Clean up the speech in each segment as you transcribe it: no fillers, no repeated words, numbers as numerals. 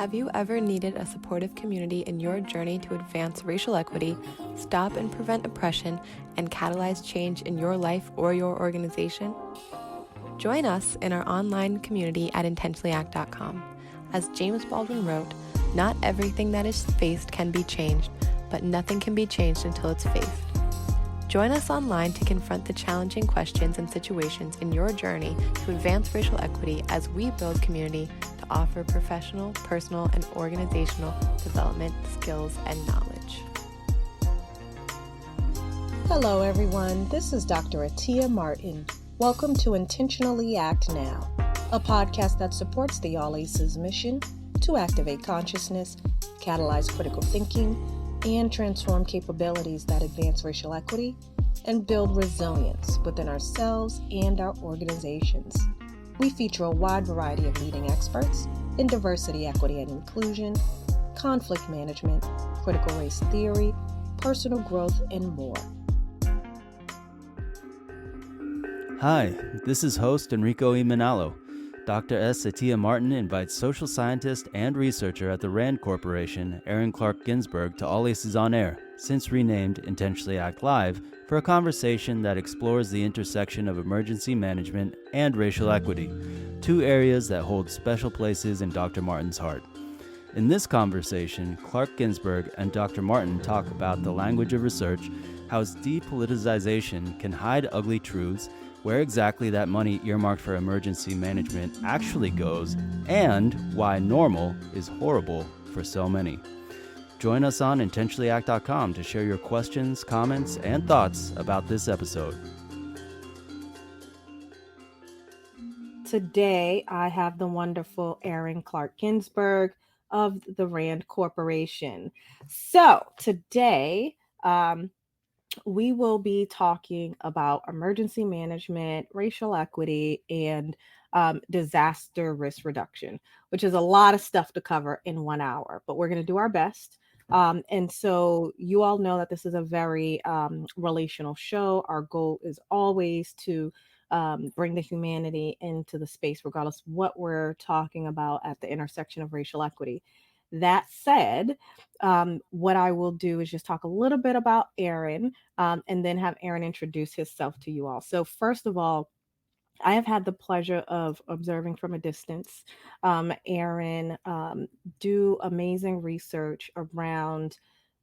Have you ever needed a supportive community in your journey to advance racial equity, stop and prevent oppression, and catalyze change in your life or your organization? Join us in our online community at intentionallyact.com. As James Baldwin wrote, "Not everything that is faced can be changed, but nothing can be changed until it's faced." Join us online to confront the challenging questions and situations in your journey to advance racial equity as we build community to offer professional, personal, and organizational development, skills, and knowledge. Hello, everyone. This is Dr. Atyia Martin. Welcome to Intentionally Act Now, a podcast that supports the All Aces mission to activate consciousness, catalyze critical thinking, and transform capabilities that advance racial equity and build resilience within ourselves and our organizations. We feature a wide variety of leading experts in diversity, equity, and inclusion, conflict management, critical race theory, personal growth, and more. Hi, this is host Enrico E. Manalo. Dr. S. Atyia Martin invites social scientist and researcher at the RAND Corporation, Aaron Clark-Ginsberg, to All Aces on Air, since renamed Intentionally Act Live, for a conversation that explores the intersection of emergency management and racial equity, two areas that hold special places in Dr. Martin's heart. In this conversation, Clark-Ginsberg and Dr. Martin talk about the language of research, how depoliticization can hide ugly truths, where exactly that money earmarked for emergency management actually goes, and why normal is horrible for so many. Join us on intentionallyact.com to share your questions, comments, and thoughts about this episode. Today, I have the wonderful Aaron Clark-Ginsberg of the RAND Corporation. So today, we will be talking about emergency management, racial equity, and disaster risk reduction, which is a lot of stuff to cover in 1 hour, but we're going to do our best. And so you all know that this is a very relational show. Our goal is always to bring the humanity into the space, regardless of what we're talking about at the intersection of racial equity. That said, what I will do is just talk a little bit about Aaron and then have Aaron introduce himself to you all. So first of all, I have had the pleasure of observing from a distance Aaron do amazing research around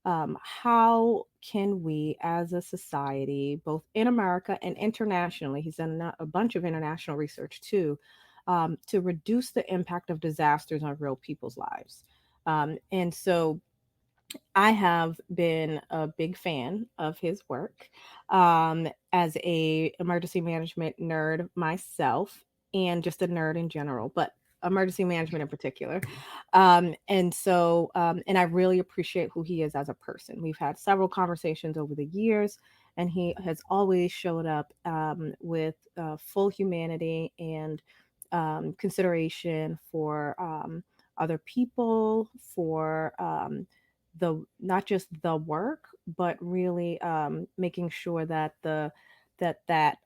how can we as a society, both in America and internationally, he's done a bunch of international research too, to reduce the impact of disasters on real people's lives. And so I have been a big fan of his work as a emergency management nerd myself, and just a nerd in general, but emergency management in particular. And I really appreciate who he is as a person. We've had several conversations over the years, and he has always showed up with full humanity and consideration for other people, for not just the work, but really making sure that that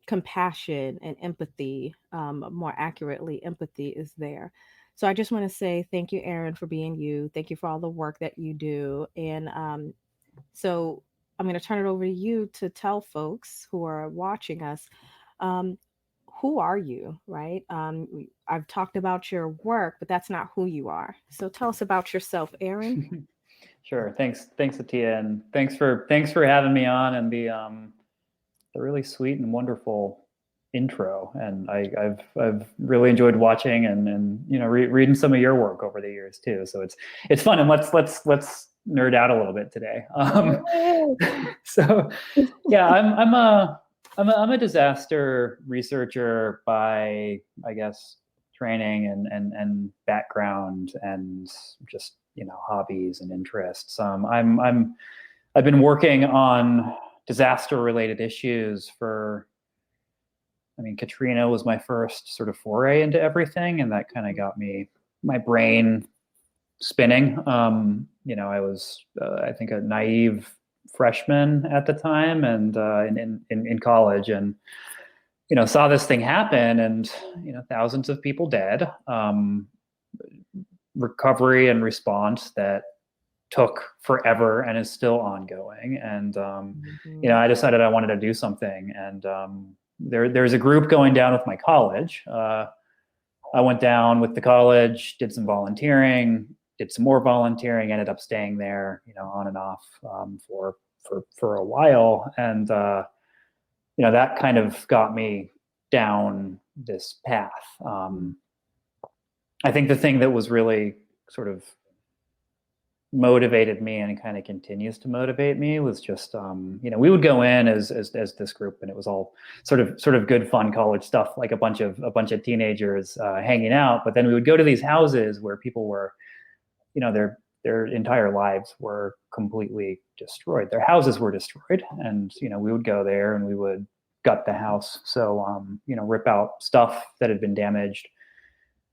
compassion and empathy, more accurately, empathy is there. So I just want to say thank you, Aaron, for being you. Thank you for all the work that you do. And so I'm going to turn it over to you to tell folks who are watching us, who are you, right? I've talked about your work, but that's not who you are. So tell us about yourself, Aaron. Sure. Thanks, Atyia, and thanks for having me on, and the really sweet and wonderful intro. And I've really enjoyed watching and reading some of your work over the years too. So it's fun, and let's nerd out a little bit today. So yeah, I'm a disaster researcher by, I guess, training and background, and just hobbies and interests. I've been working on disaster related issues for, Katrina was my first sort of foray into everything, and that kind of got my brain spinning. I was I think a naive freshman at the time, and in college, and saw this thing happen, and thousands of people dead, recovery and response that took forever and is still ongoing. And, I decided I wanted to do something. And there's a group going down with my college. I went down with the college, did some volunteering, did some more volunteering, ended up staying there, on and off for a while. And, that kind of got me down this path. I think the thing that was really sort of motivated me and kind of continues to motivate me was just, we would go in as this group, and it was all sort of good, fun college stuff, like a bunch of teenagers hanging out. But then we would go to these houses where people were, their entire lives were completely destroyed. Their houses were destroyed. And, we would go there and we would gut the house. So, rip out stuff that had been damaged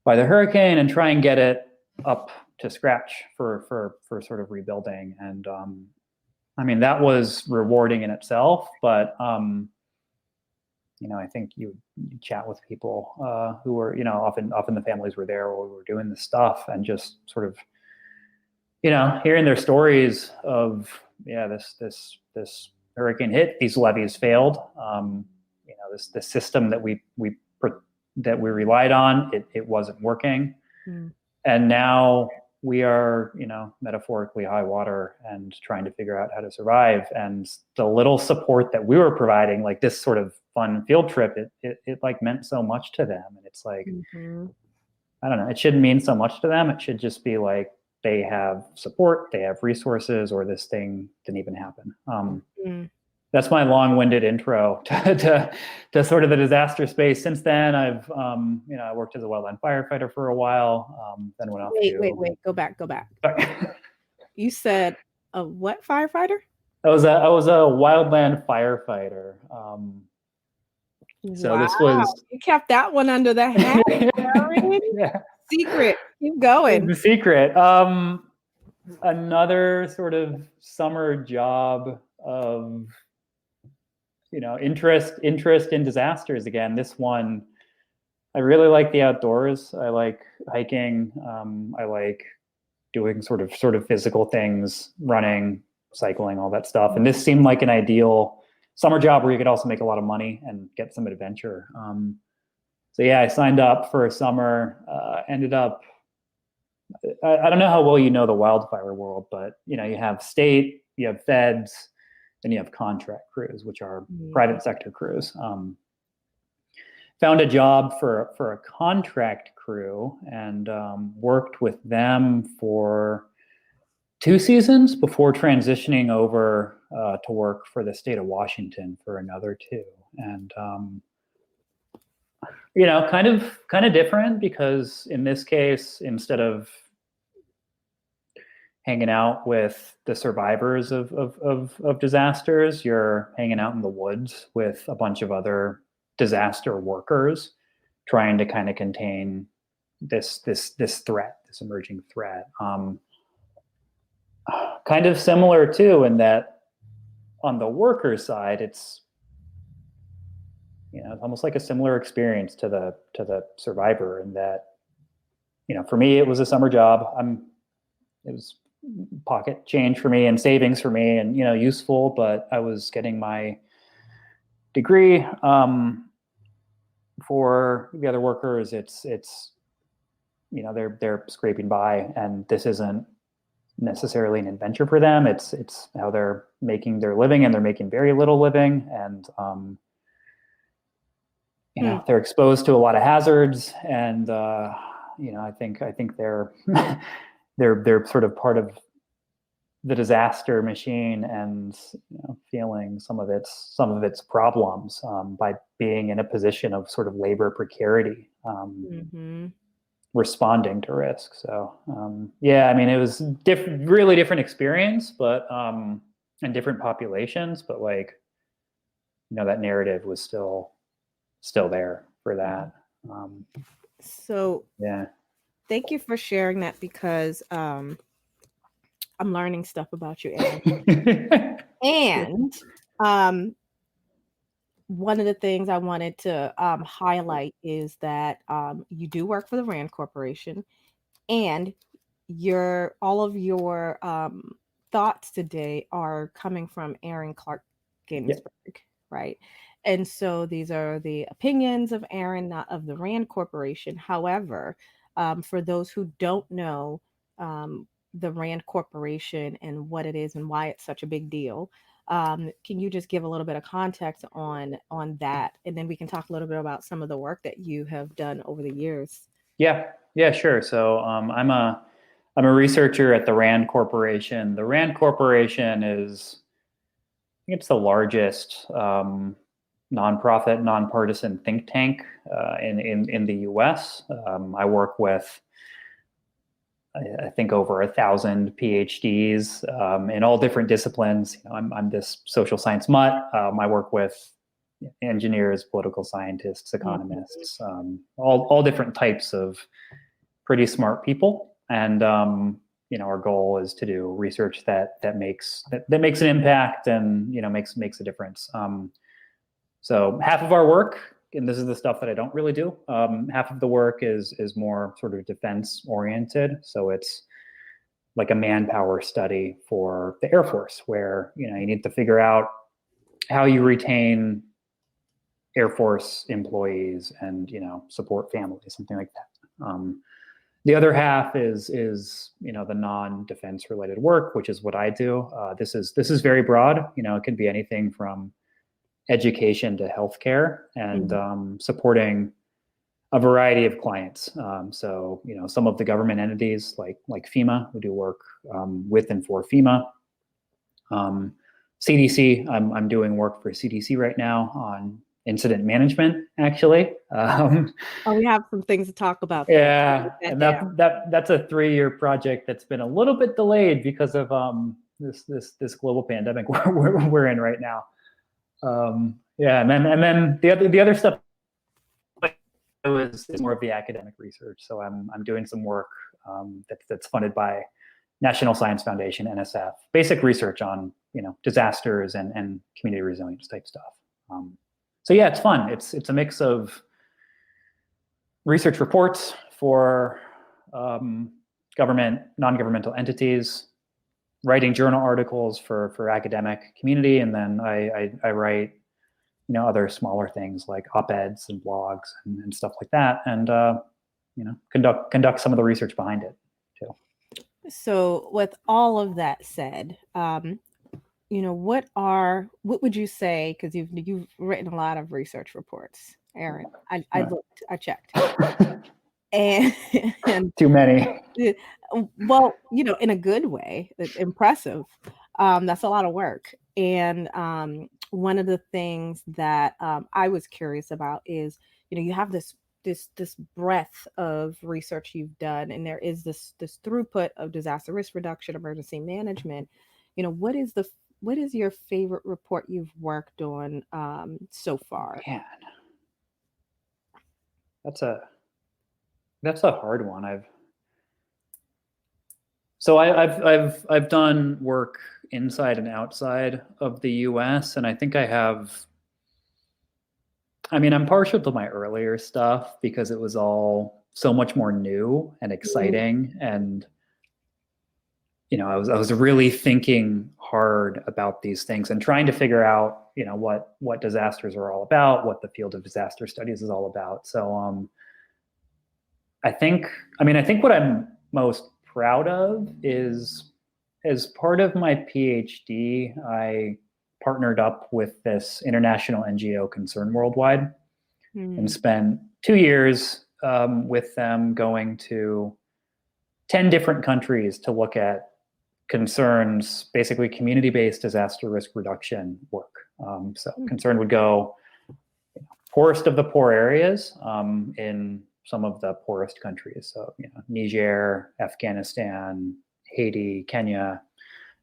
by the hurricane and try and get it up to scratch for sort of rebuilding. And, that was rewarding in itself, but, I think you chat with people who were, often the families were there while we were doing this stuff, and just sort of, hearing their stories of, this hurricane hit, these levees failed, the system that we relied on, it wasn't working. And now we are, metaphorically high water and trying to figure out how to survive. And the little support that we were providing, like this sort of fun field trip, it like meant so much to them. And it's like, I don't know, it shouldn't mean so much to them. It should just be like, they have support, they have resources, or this thing didn't even happen. That's my long-winded intro to sort of the disaster space. Since then, I've I worked as a wildland firefighter for a while. Then went off. Wait, go back. Sorry. You said a what firefighter? I was a wildland firefighter. So this was, you kept that one under the hat. Yeah. Secret. Keep going. The secret. Another sort of summer job of, interest in disasters again. This one, I really like the outdoors. I like hiking. I like doing sort of physical things, running, cycling, all that stuff. And this seemed like an ideal summer job where you could also make a lot of money and get some adventure. So yeah, I signed up for a summer, ended up, I don't know how well you know the wildfire world, but you have state, you have feds, then you have contract crews, which are private sector crews. Found a job for a contract crew and worked with them for 2 seasons before transitioning over to work for the state of Washington for another 2. And kind of different, because in this case, instead of hanging out with the survivors of disasters, you're hanging out in the woods with a bunch of other disaster workers trying to kind of contain this threat, this emerging threat. Kind of similar too, in that on the worker side, it's it's almost like a similar experience to the survivor, in that for me it was a summer job. It was pocket change for me and savings for me, and useful, but I was getting my degree. For the other workers, it's they're scraping by, and this isn't necessarily an adventure for them. It's how they're making their living, and they're making very little living, and they're exposed to a lot of hazards, and I think they're they're sort of part of the disaster machine, and feeling some of its problems by being in a position of sort of labor precarity, responding to risk. So it was really different experience, but and different populations, but that narrative was still there for that. So yeah, thank you for sharing that, because I'm learning stuff about you, Aaron. And one of the things I wanted to highlight is that you do work for the RAND Corporation, and all of your thoughts today are coming from Aaron Clark-Ginsberg, right? And so these are the opinions of Aaron, not of the Rand Corporation. However, for those who don't know the Rand Corporation and what it is and why it's such a big deal, can you just give a little bit of context on that, and then we can talk a little bit about some of the work that you have done over the years? Yeah, sure. So I'm a researcher at the Rand Corporation. The Rand Corporation is, I think it's the largest nonprofit, nonpartisan think tank in the U.S. I work with, I think, over 1,000 PhDs in all different disciplines. I'm this social science mutt. I work with engineers, political scientists, economists, all different types of pretty smart people. And our goal is to do research that makes an impact and makes a difference. So half of our work, and this is the stuff that I don't really do, half of the work is more sort of defense oriented. So it's like a manpower study for the Air Force, where you need to figure out how you retain Air Force employees and support families, something like that. The other half is the non-defense related work, which is what I do. This is very broad. It could be anything from education to healthcare, and supporting a variety of clients. So some of the government entities like FEMA, we do work with and for FEMA. CDC, I'm doing work for CDC right now on incident management, actually. We have some things to talk about. Yeah, and that's a 3-year project that's been a little bit delayed because of this global pandemic we're in right now. And then the other stuff is more of the academic research. So I'm doing some work that's funded by National Science Foundation, NSF, basic research on disasters and community resilience type stuff. So yeah, it's fun. It's a mix of research reports for government, non-governmental entities, writing journal articles for academic community, and then I write other smaller things like op-eds and blogs and stuff like that, and conduct some of the research behind it too. So with all of that said, what would you say, because you've written a lot of research reports, Aaron? I looked, I checked. and too many. Well, in a good way. It's impressive. That's a lot of work. And one of the things that I was curious about is, you have this breadth of research you've done, and there is this throughput of disaster risk reduction, emergency management. What is your favorite report you've worked on so far? Man, that's a hard one. I've done work inside and outside of the US, and I think I'm partial to my earlier stuff because it was all so much more new and exciting, and I was really thinking hard about these things and trying to figure out what disasters are all about, what the field of disaster studies is all about. So I think what I'm most proud of is, as part of my PhD, I partnered up with this international NGO, Concern Worldwide, and spent 2 years with them, going to 10 different countries to look at concerns, basically community-based disaster risk reduction work. So Concern would go poorest of the poor areas in some of the poorest countries. So, Niger, Afghanistan, Haiti, Kenya,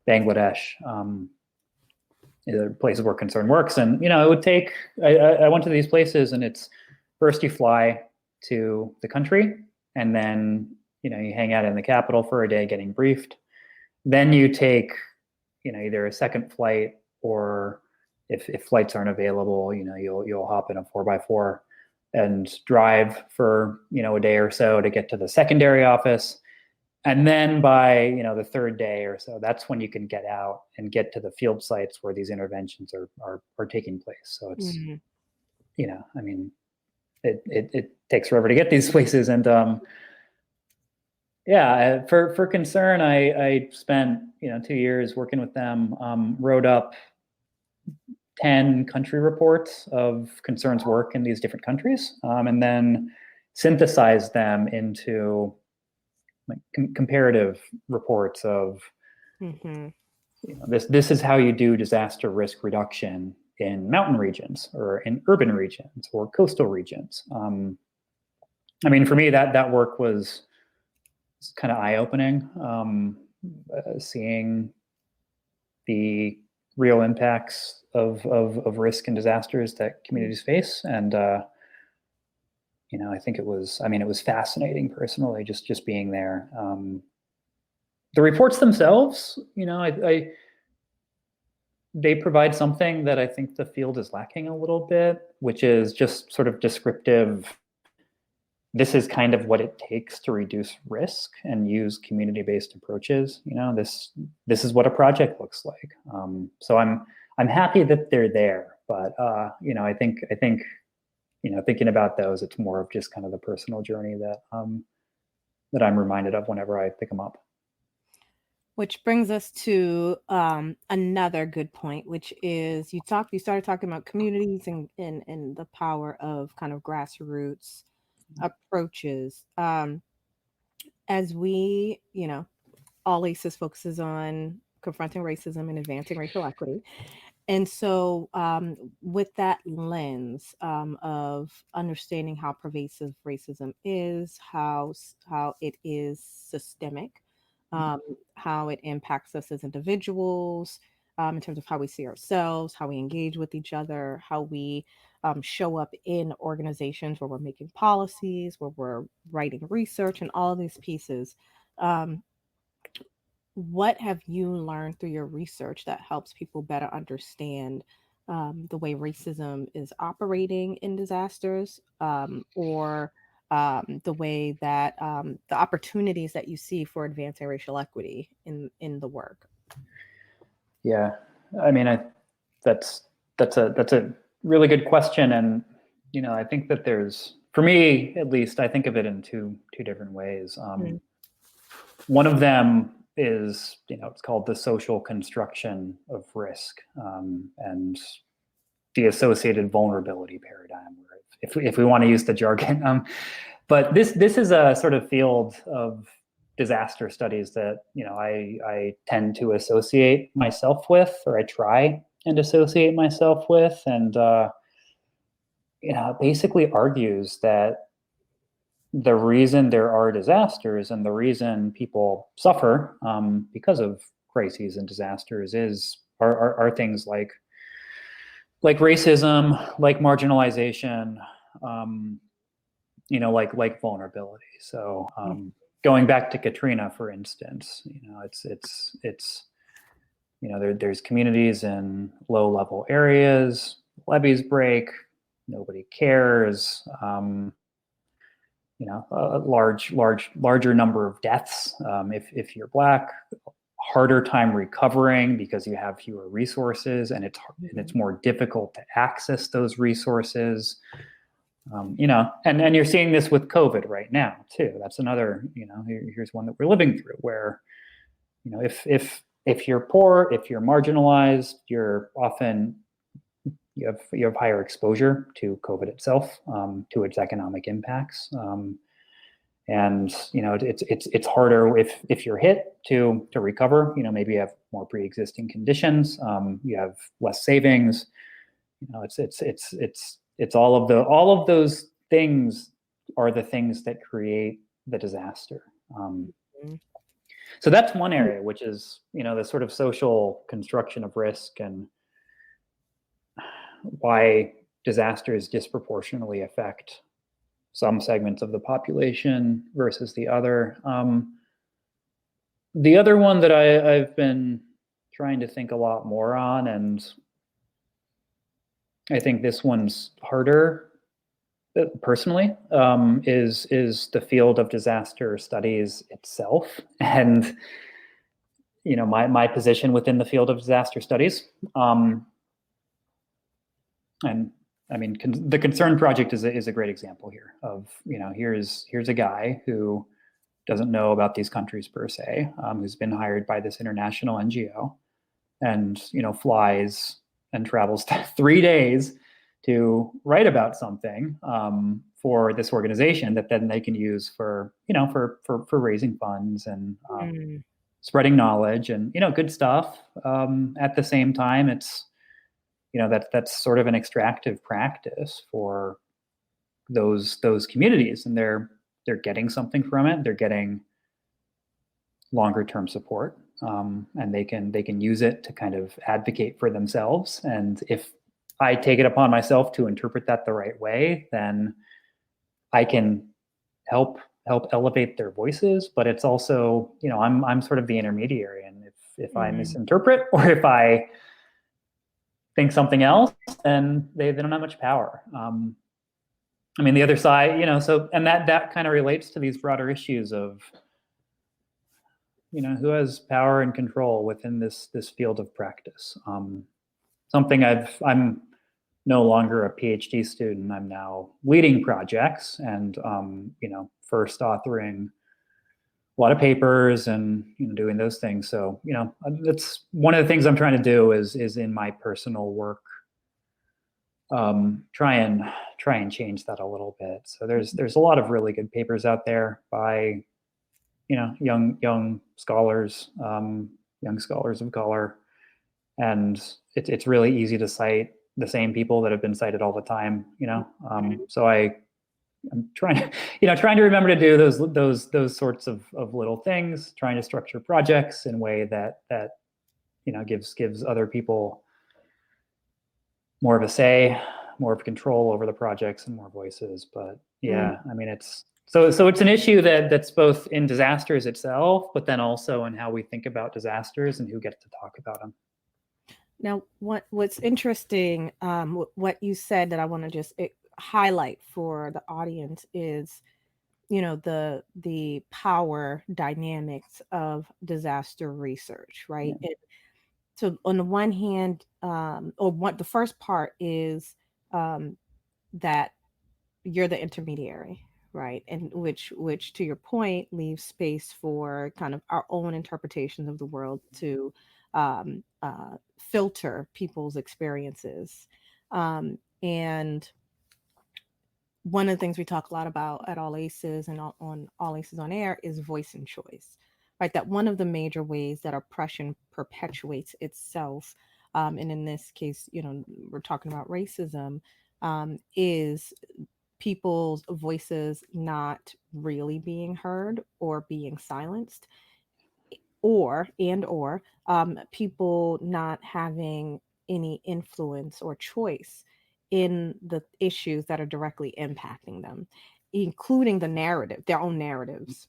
Bangladesh, the places where Concern works. And, it would take, I went to these places, and it's first you fly to the country, and then, you hang out in the capital for a day getting briefed. Then you take, either a second flight, or if flights aren't available, you'll hop in a 4x4 and drive for, a day or so to get to the secondary office. And then by, the third day or so, that's when you can get out and get to the field sites where these interventions are taking place. So it's, it takes forever to get these places. And for Concern, I spent 2 years working with them, wrote up 10 country reports of Concern's work in these different countries, and then synthesized them into comparative reports of this is how you do disaster risk reduction in mountain regions or in urban regions or coastal regions. For me, that work was kind of eye-opening, seeing the real impacts of risk and disasters that communities face. And I think it was fascinating personally, just being there. The reports themselves, they provide something that I think the field is lacking a little bit, which is just sort of descriptive. This is kind of what it takes to reduce risk and use community-based approaches. This is what a project looks like. So I'm happy that they're there, but I think thinking about those, it's more of just kind of the personal journey that I'm reminded of whenever I pick them up. Which brings us to another good point, which is you started talking about communities and the power of kind of grassroots approaches. As we, All ACEs focuses on confronting racism and advancing racial equity. And so with that lens of understanding how pervasive racism is, how it is systemic, how it impacts us as individuals, in terms of how we see ourselves, how we engage with each other, how we show up in organizations where we're making policies, where we're writing research, and all of these pieces. What have you learned through your research that helps people better understand the way racism is operating in disasters, or the way that the opportunities that you see for advancing racial equity in the work? Yeah, that's a really good question, and I think that there's, for me at least, I think of it in two different ways. One of them is, it's called the social construction of risk, and the associated vulnerability paradigm, if we want to use the jargon. But this is a sort of field of disaster studies that I tend to associate myself with, or I try and associate myself with, and it basically argues that the reason there are disasters and the reason people suffer because of crises and disasters are things like racism, like marginalization, like vulnerability. So going back to Katrina, for instance, it's there's communities in low-level areas, levees break, nobody cares. A larger number of deaths if you're Black, harder time recovering because you have fewer resources, and it's more difficult to access those resources. And you're seeing this with COVID right now too. That's another, here's one that we're living through, where if you're poor, if you're marginalized, you're often you have higher exposure to COVID itself, to its economic impacts, and it's harder if you're hit to recover. Maybe you have more pre-existing conditions, you have less savings. It's all of those things are the things that create the disaster. So that's one area, which is the sort of social construction of risk and why disasters disproportionately affect some segments of the population versus the other. The other one that I've been trying to think a lot more on, and I think this one's harder, personally, is the field of disaster studies itself, and my position within the field of disaster studies. And I mean, the Concern Project is a great example here of, here's a guy who doesn't know about these countries per se, who's been hired by this international NGO, and flies and travels 3 days to write about something for this organization that then they can use for for raising funds and spreading knowledge and good stuff. At the same time, it's that's sort of an extractive practice for those communities, and they're getting something from it. They're getting longer term support, and they can use it to kind of advocate for themselves. And if I take it upon myself to interpret that the right way, then I can help elevate their voices. But it's also, I'm sort of the intermediary, and if I misinterpret, or if I think something else, then they don't have much power. I mean, the other side, and that kind of relates to these broader issues of, who has power and control within this field of practice. Something I'm no longer a PhD student. I'm now leading projects and, first authoring a lot of papers and doing those things. So that's one of the things I'm trying to do is in my personal work, try and change that a little bit. So there's a lot of really good papers out there by young scholars, young scholars of color, and it's really easy to cite the same people that have been cited all the time. So I'm trying to remember to do those sorts of little things, trying to structure projects in a way that gives other people more of a say, more of control over the projects, and more voices. But yeah, I mean, it's an issue that's both in disasters itself, but then also in how we think about disasters and who gets to talk about them. Now, what's interesting, what you said that I want to just highlight for the audience is, the power dynamics of disaster research, right? Yeah. So on the one hand, the first part is that you're the intermediary, right? And which to your point leaves space for kind of our own interpretations of the world to filter people's experiences. And one of the things we talk a lot about at All Aces and on All Aces on Air is voice and choice, right? That one of the major ways that oppression perpetuates itself, and in this case, we're talking about racism, is people's voices not really being heard or being silenced, or people not having any influence or choice in the issues that are directly impacting them, including their own narratives.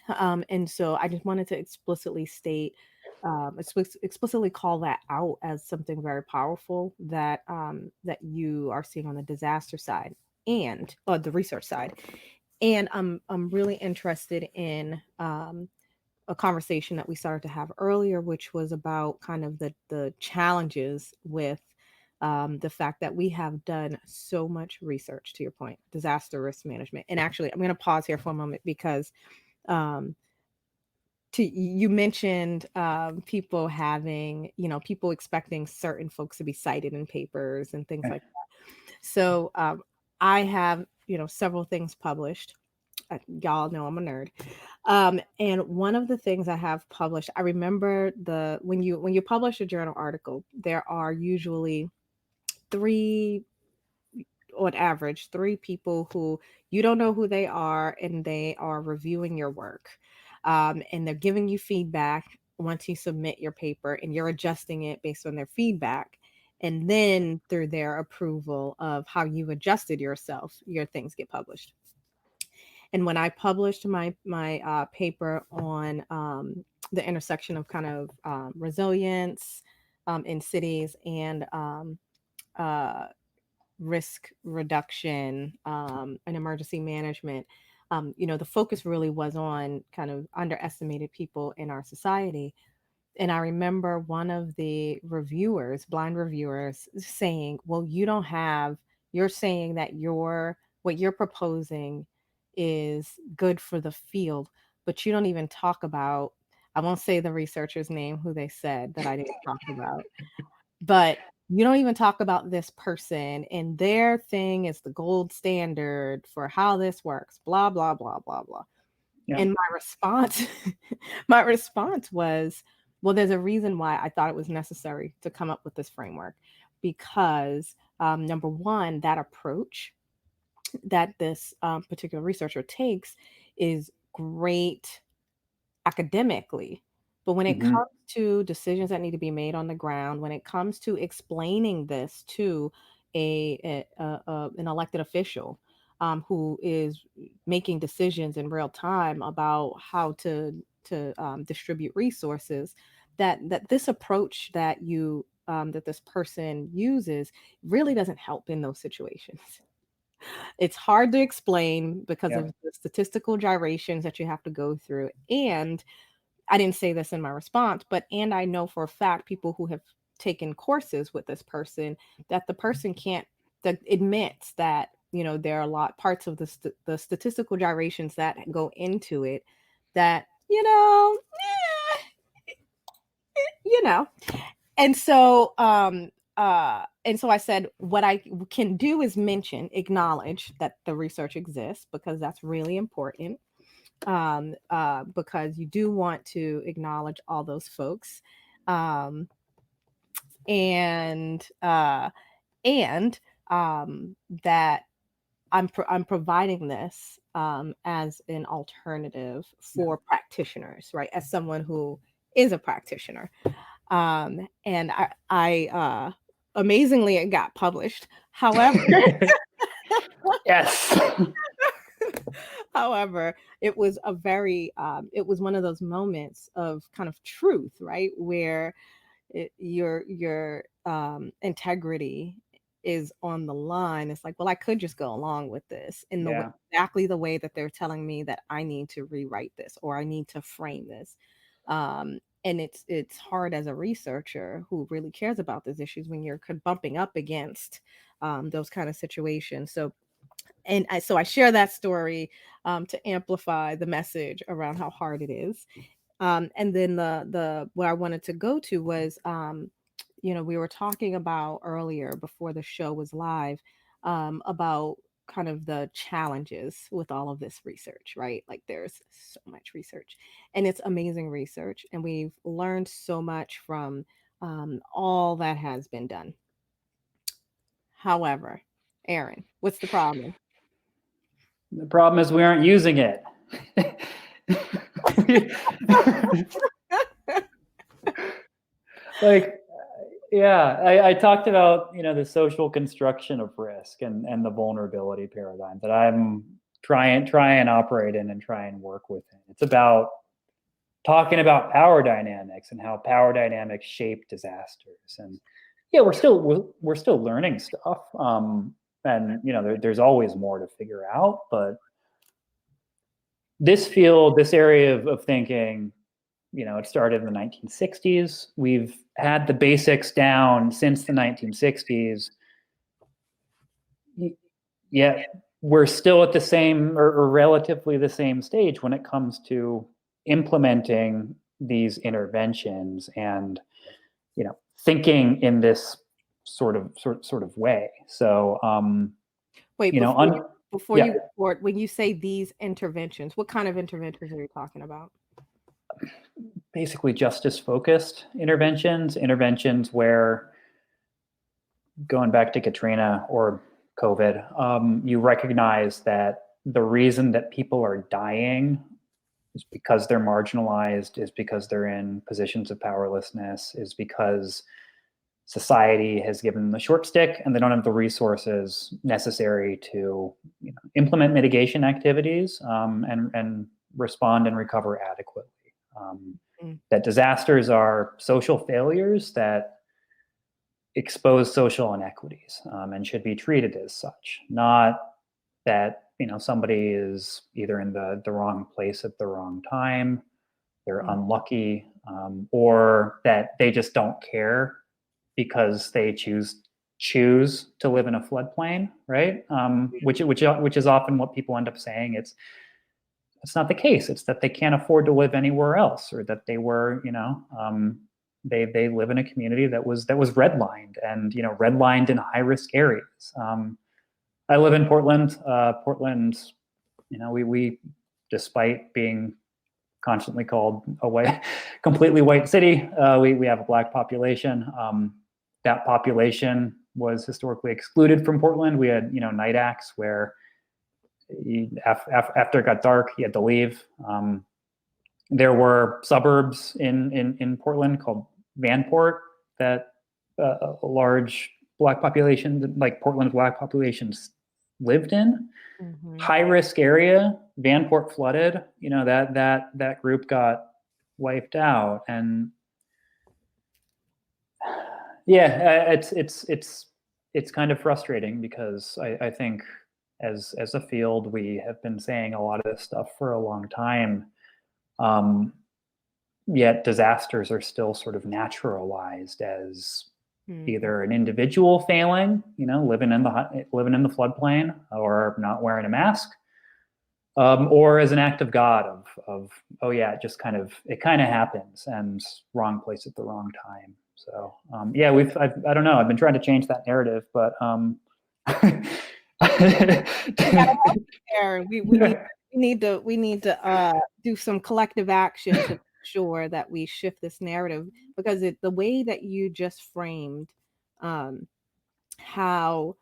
And so I just wanted to explicitly state, explicitly call that out as something very powerful that that you are seeing on the disaster side and the research side. And I'm really interested in a conversation that we started to have earlier, which was about kind of the challenges with the fact that we have done so much research, to your point, disaster risk management. And actually, I'm going to pause here for a moment because you mentioned people having, people expecting certain folks to be cited in papers and things like that. So I have, several things published. Y'all know I'm a nerd. And one of the things I have published, I remember when you publish a journal article, there are usually on average, three people who you don't know who they are, and they are reviewing your work. And they're giving you feedback once you submit your paper, and you're adjusting it based on their feedback. And then through their approval of how you adjusted yourself, your things get published. And when I published my paper on the intersection of kind of resilience in cities and risk reduction and emergency management, the focus really was on kind of underestimated people in our society. And I remember one of the reviewers, blind reviewers, saying, well, you're saying that what you're proposing is good for the field, but you don't even talk about, I won't say the researcher's name who they said that I didn't talk about, but you don't even talk about this person, and their thing is the gold standard for how this works, blah, blah, blah, blah, blah. Yeah. And my response was, well, there's a reason why I thought it was necessary to come up with this framework, because number one, that approach that this particular researcher takes is great academically. But when it Mm-hmm. comes to decisions that need to be made on the ground, when it comes to explaining this to an elected official who is making decisions in real time about how to distribute resources, that this approach that this person uses really doesn't help in those situations. It's hard to explain because Yeah. of the statistical gyrations that you have to go through. And I didn't say this in my response, and I know for a fact people who have taken courses with this person, that the person can't, that admits that, there are a lot parts of the statistical gyrations that go into it that, you know, and so I said, what I can do is acknowledge that the research exists, because that's really important, because you do want to acknowledge all those folks, um, and that I'm providing this as an alternative for practitioners, right? As someone who is a practitioner, and I amazingly, it got published. However, Yes. however, it was it was one of those moments of kind of truth, right? Where your integrity is on the line. It's like, well, I could just go along with this in Yeah. exactly the way that they're telling me that I need to rewrite this or I need to frame this. And it's hard as a researcher who really cares about these issues when you're bumping up against those kind of situations. So I share that story to amplify the message around how hard it is. And then the where I wanted to go to was, we were talking about earlier before the show was live, about kind of the challenges with all of this research, right? Like there's so much research, and it's amazing research, and we've learned so much from all that has been done. However, Aaron, what's the problem? The problem is we aren't using it. Like, yeah, I talked about, the social construction of risk and the vulnerability paradigm that I'm try and operate in and try and work within. It's about talking about power dynamics and how power dynamics shape disasters. And yeah, we're still learning stuff. And there's always more to figure out. But this area of thinking, it started in the 1960s. We've had the basics down since the 1960s. Yet we're still at the same or relatively the same stage when it comes to implementing these interventions and, thinking in this sort of way. So, Wait, you know, before yeah. you report, when you say these interventions, what kind of interventions are you talking about? Basically justice-focused interventions where, going back to Katrina or COVID, you recognize that the reason that people are dying is because they're marginalized, is because they're in positions of powerlessness, is because society has given them the short stick and they don't have the resources necessary to implement mitigation activities and respond and recover adequately. That disasters are social failures that expose social inequities and should be treated as such, not that somebody is either in the wrong place at the wrong time, they're unlucky, or that they just don't care because they choose to live in a floodplain, right? Which is often what people end up saying. It's not the case. It's that they can't afford to live anywhere else, or that they were, they live in a community that was redlined and redlined in high risk areas. I live in Portland. Portland, we despite being constantly called a completely white city, we have a Black population. That population was historically excluded from Portland. We had night acts where after it got dark, you had to leave. There were suburbs in Portland called Vanport that a large Black population, like Portland's Black populations, lived in. High risk area. Vanport flooded. That group got wiped out, and yeah, it's kind of frustrating because I think as a field we have been saying a lot of this stuff for a long time. Yet disasters are still sort of naturalized as either an individual failing, living in the floodplain or not wearing a mask, or as an act of God of oh yeah, it kind of happens, and wrong place at the wrong time. So yeah, I don't know. I've been trying to change that narrative, but we need to do some collective action to make sure that we shift this narrative, because the way that you just framed how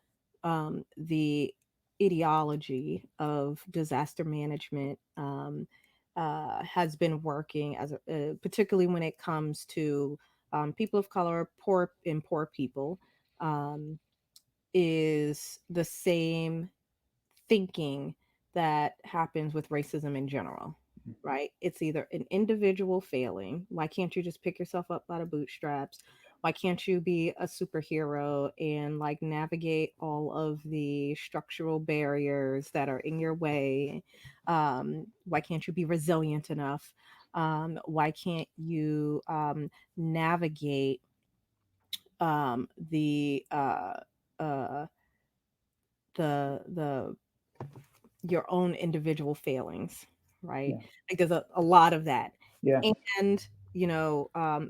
the ideology of disaster management has been working particularly when it comes to people of color, poor people, is the same thinking that happens with racism in general, right? It's either an individual failing. Why can't you just pick yourself up by the bootstraps? Why can't you be a superhero and navigate all of the structural barriers that are in your way? Why can't you be resilient enough? Why can't you navigate the your own individual failings, right? Yeah. There's a lot of that. Yeah. And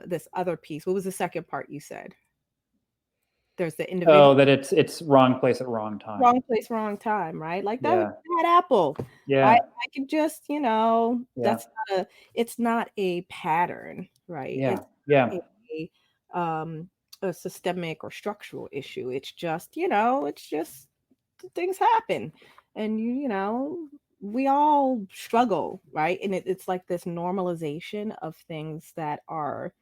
this other piece, what was the second part you said? There's the individual. Oh, that it's wrong place at wrong time. Wrong place, wrong time, right? Like that was bad apple. Yeah. Right? I could just, it's not a pattern, right? Yeah. It's a systemic or structural issue. It's just, things happen, and we all struggle, right? And it's like this normalization of things that are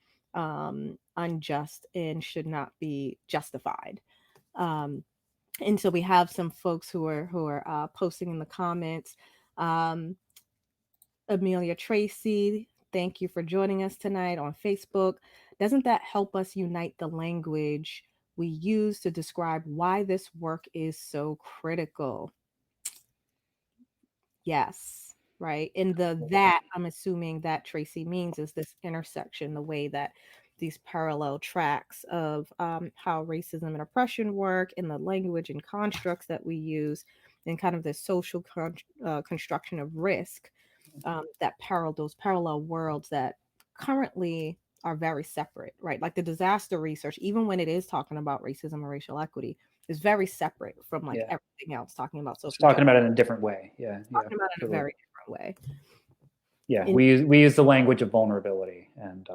unjust and should not be justified. And so we have some folks who are posting in the comments. Amelia Tracy, thank you for joining us tonight on Facebook. Doesn't that help us unite the language we use to describe why this work is so critical? Yes, right. And that I'm assuming that Tracy means is this intersection, the way that these parallel tracks of how racism and oppression work, and the language and constructs that we use, and kind of the social construction of risk, that those parallel worlds that currently are very separate, right? Like the disaster research, even when it is talking about racism and racial equity, is very separate from everything else, talking about social. It's talking about it in a different way. Yeah. Talking about it in a very different way. Yeah, we use the language of vulnerability, and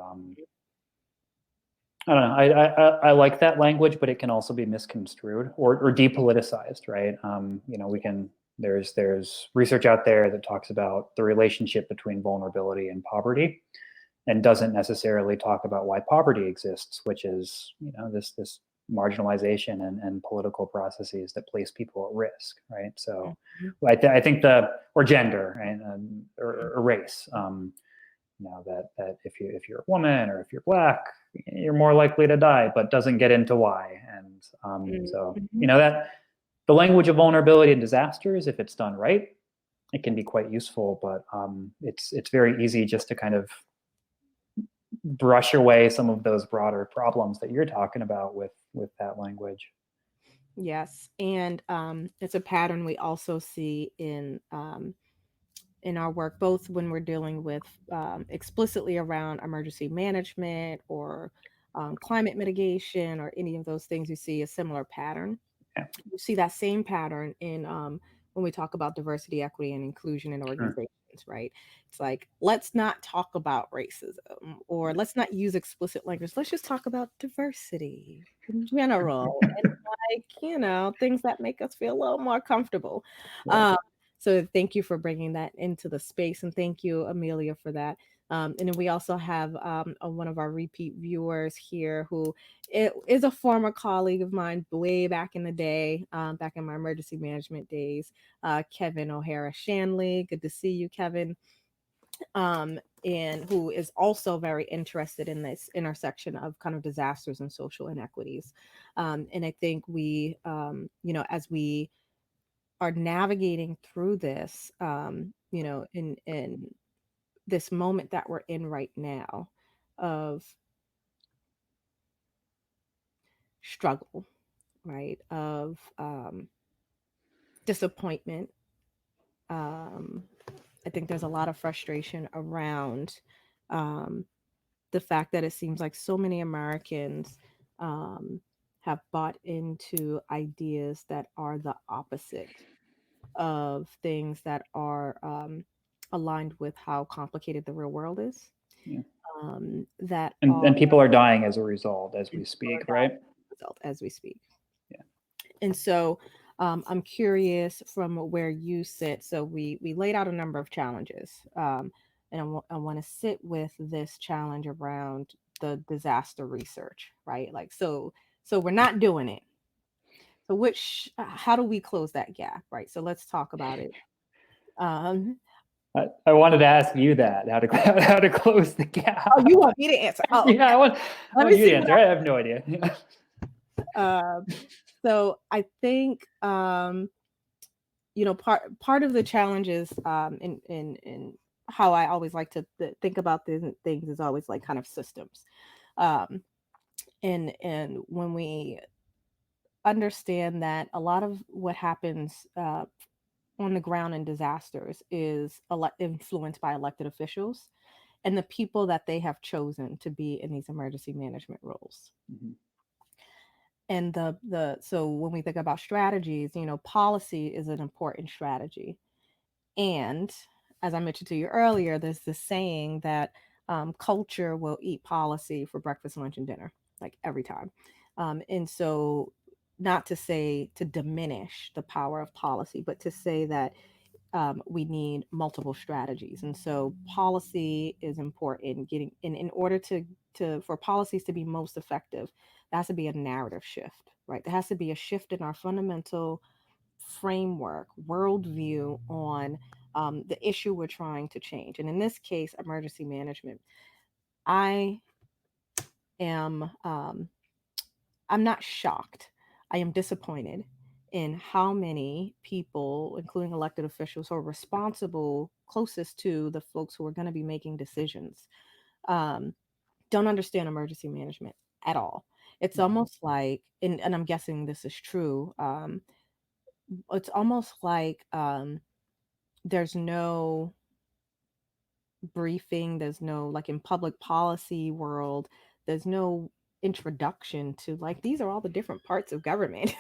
I don't know. I like that language, but it can also be misconstrued or depoliticized, right? There's research out there that talks about the relationship between vulnerability and poverty, and doesn't necessarily talk about why poverty exists, which is this marginalization and political processes that place people at risk, right? So I think or gender, right? Or race. that if you're a woman or if you're Black, you're more likely to die, but doesn't get into why. And so that the language of vulnerability and disasters, if it's done right, it can be quite useful. But it's very easy just to kind of brush away some of those broader problems that you're talking about with that language. Yes, and it's a pattern we also see in our work, both when we're dealing with explicitly around emergency management or climate mitigation or any of those things. You see a similar pattern. Yeah. You see that same pattern in when we talk about diversity, equity, and inclusion in organizations, right? It's like, let's not talk about racism or let's not use explicit language. Let's just talk about diversity in general and things that make us feel a little more comfortable. Right. So thank you for bringing that into the space, and thank you, Amelia, for that. And then we also have one of our repeat viewers here who is a former colleague of mine way back in the day, back in my emergency management days, Kevin O'Hara Shanley. Good to see you, Kevin. And who is also very interested in this intersection of kind of disasters and social inequities. And I think we, as we are navigating through this, in this moment that we're in right now of struggle, right? Of disappointment. I think there's a lot of frustration around the fact that it seems like so many Americans have bought into ideas that are the opposite of things that are aligned with how complicated the real world is. Yeah. And people are dying as a result as we speak, right? As we speak. Yeah. And so I'm curious from where you sit. So we laid out a number of challenges. And I want to sit with this challenge around the disaster research, right? Like, so we're not doing it. So how do we close that gap, right? So let's talk about it. I wanted to ask you that, how to close the gap. Oh, you want me to answer? Oh, yeah, I want you to answer. I have no idea. So I think part of the challenges in how I always like to think about these things is always like kind of systems, and when we understand that a lot of what happens on the ground in disasters is influenced by elected officials and the people that they have chosen to be in these emergency management roles. Mm-hmm. And so when we think about strategies, policy is an important strategy. And as I mentioned to you earlier, there's this saying that culture will eat policy for breakfast, lunch, and dinner, like every time. And so not to say to diminish the power of policy, but to say that we need multiple strategies. And so policy is important. In order for policies to be most effective, there has to be a narrative shift, right? There has to be a shift in our fundamental framework, worldview on the issue we're trying to change. And in this case, emergency management. I am I'm not shocked. I am disappointed in how many people, including elected officials who are responsible, closest to the folks who are going to be making decisions, don't understand emergency management at all. It's almost like, and I'm guessing this is true, it's almost like there's no briefing, there's no, like in public policy world, there's no introduction to like, these are all the different parts of government.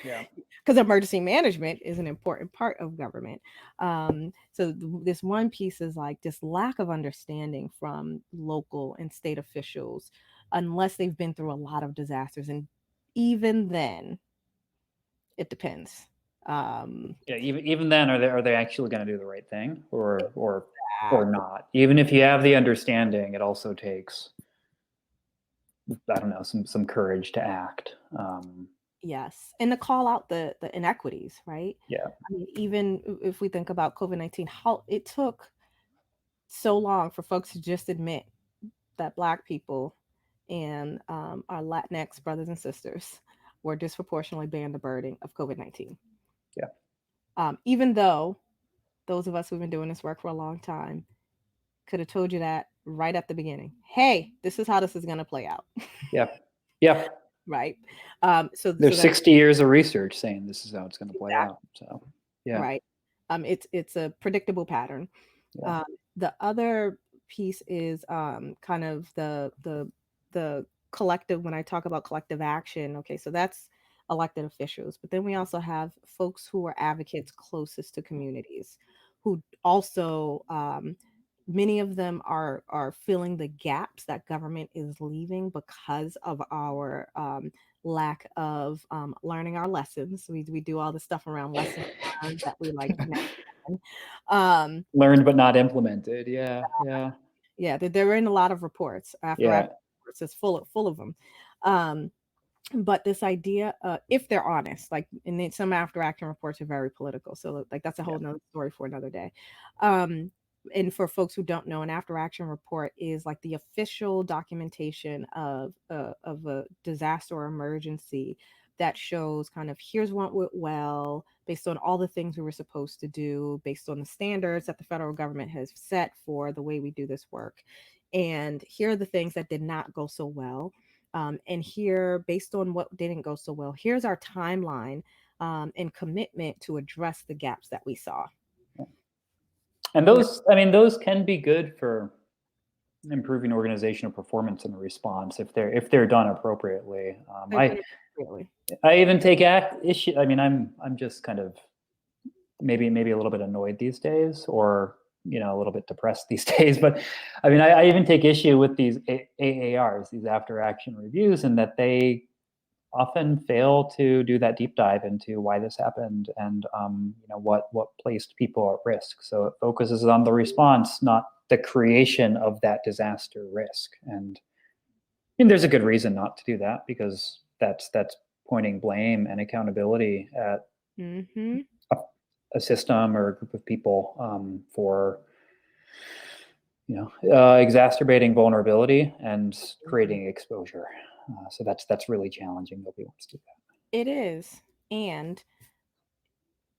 Yeah. Because emergency management is an important part of government. So this one piece is like this lack of understanding from local and state officials, unless they've been through a lot of disasters. And even then, it depends. Yeah, even then, are they actually going to do the right thing, or not? Even if you have the understanding, it also takes, I don't know, some courage to act. Yes, and to call out the inequities, right? Yeah. I mean, even if we think about COVID-19, how it took so long for folks to just admit that Black people and our Latinx brothers and sisters were disproportionately bearing the burden of COVID-19. Yeah. Even though those of us who've been doing this work for a long time could have told you that right at the beginning. Hey, this is how this is going to play out. Yeah. Yeah. Right. So There's that's 60 years of research saying this is how it's going to play exactly out. So, yeah. right. It's a predictable pattern. Yeah. The other piece is kind of the collective. When I talk about collective action, okay, so that's elected officials, but then we also have folks who are advocates closest to communities, who also many of them are filling the gaps that government is leaving because of our lack of learning our lessons. We do all the stuff around lessons learned that we like to mention. Learned but not implemented. Yeah. Yeah. Yeah, they're in a lot of reports. After Yeah. reports, it's full of them. Um, but this idea, if they're honest, like, and then some after action reports are very political, so like that's a whole nother story for another day. And for folks who don't know, an after action report is like the official documentation of a disaster or emergency that shows kind of here's what went well based on all the things we were supposed to do, based on the standards that the federal government has set for the way we do this work. And here are the things that did not go so well. And here, based on what didn't go so well, here's our timeline and commitment to address the gaps that we saw. And those, I mean, those can be good for improving organizational performance and response if they're done appropriately. I even take issue. I mean, I'm just kind of maybe a little bit annoyed these days, or a little bit depressed these days. But I mean, I even take issue with these AARs, these after action reviews, and that they often fail to do that deep dive into why this happened and what placed people at risk. So it focuses on the response, not the creation of that disaster risk. And I mean, there's a good reason not to do that, because that's pointing blame and accountability at a system or a group of people for exacerbating vulnerability and creating exposure. So that's really challenging. Nobody wants to do that. It is. And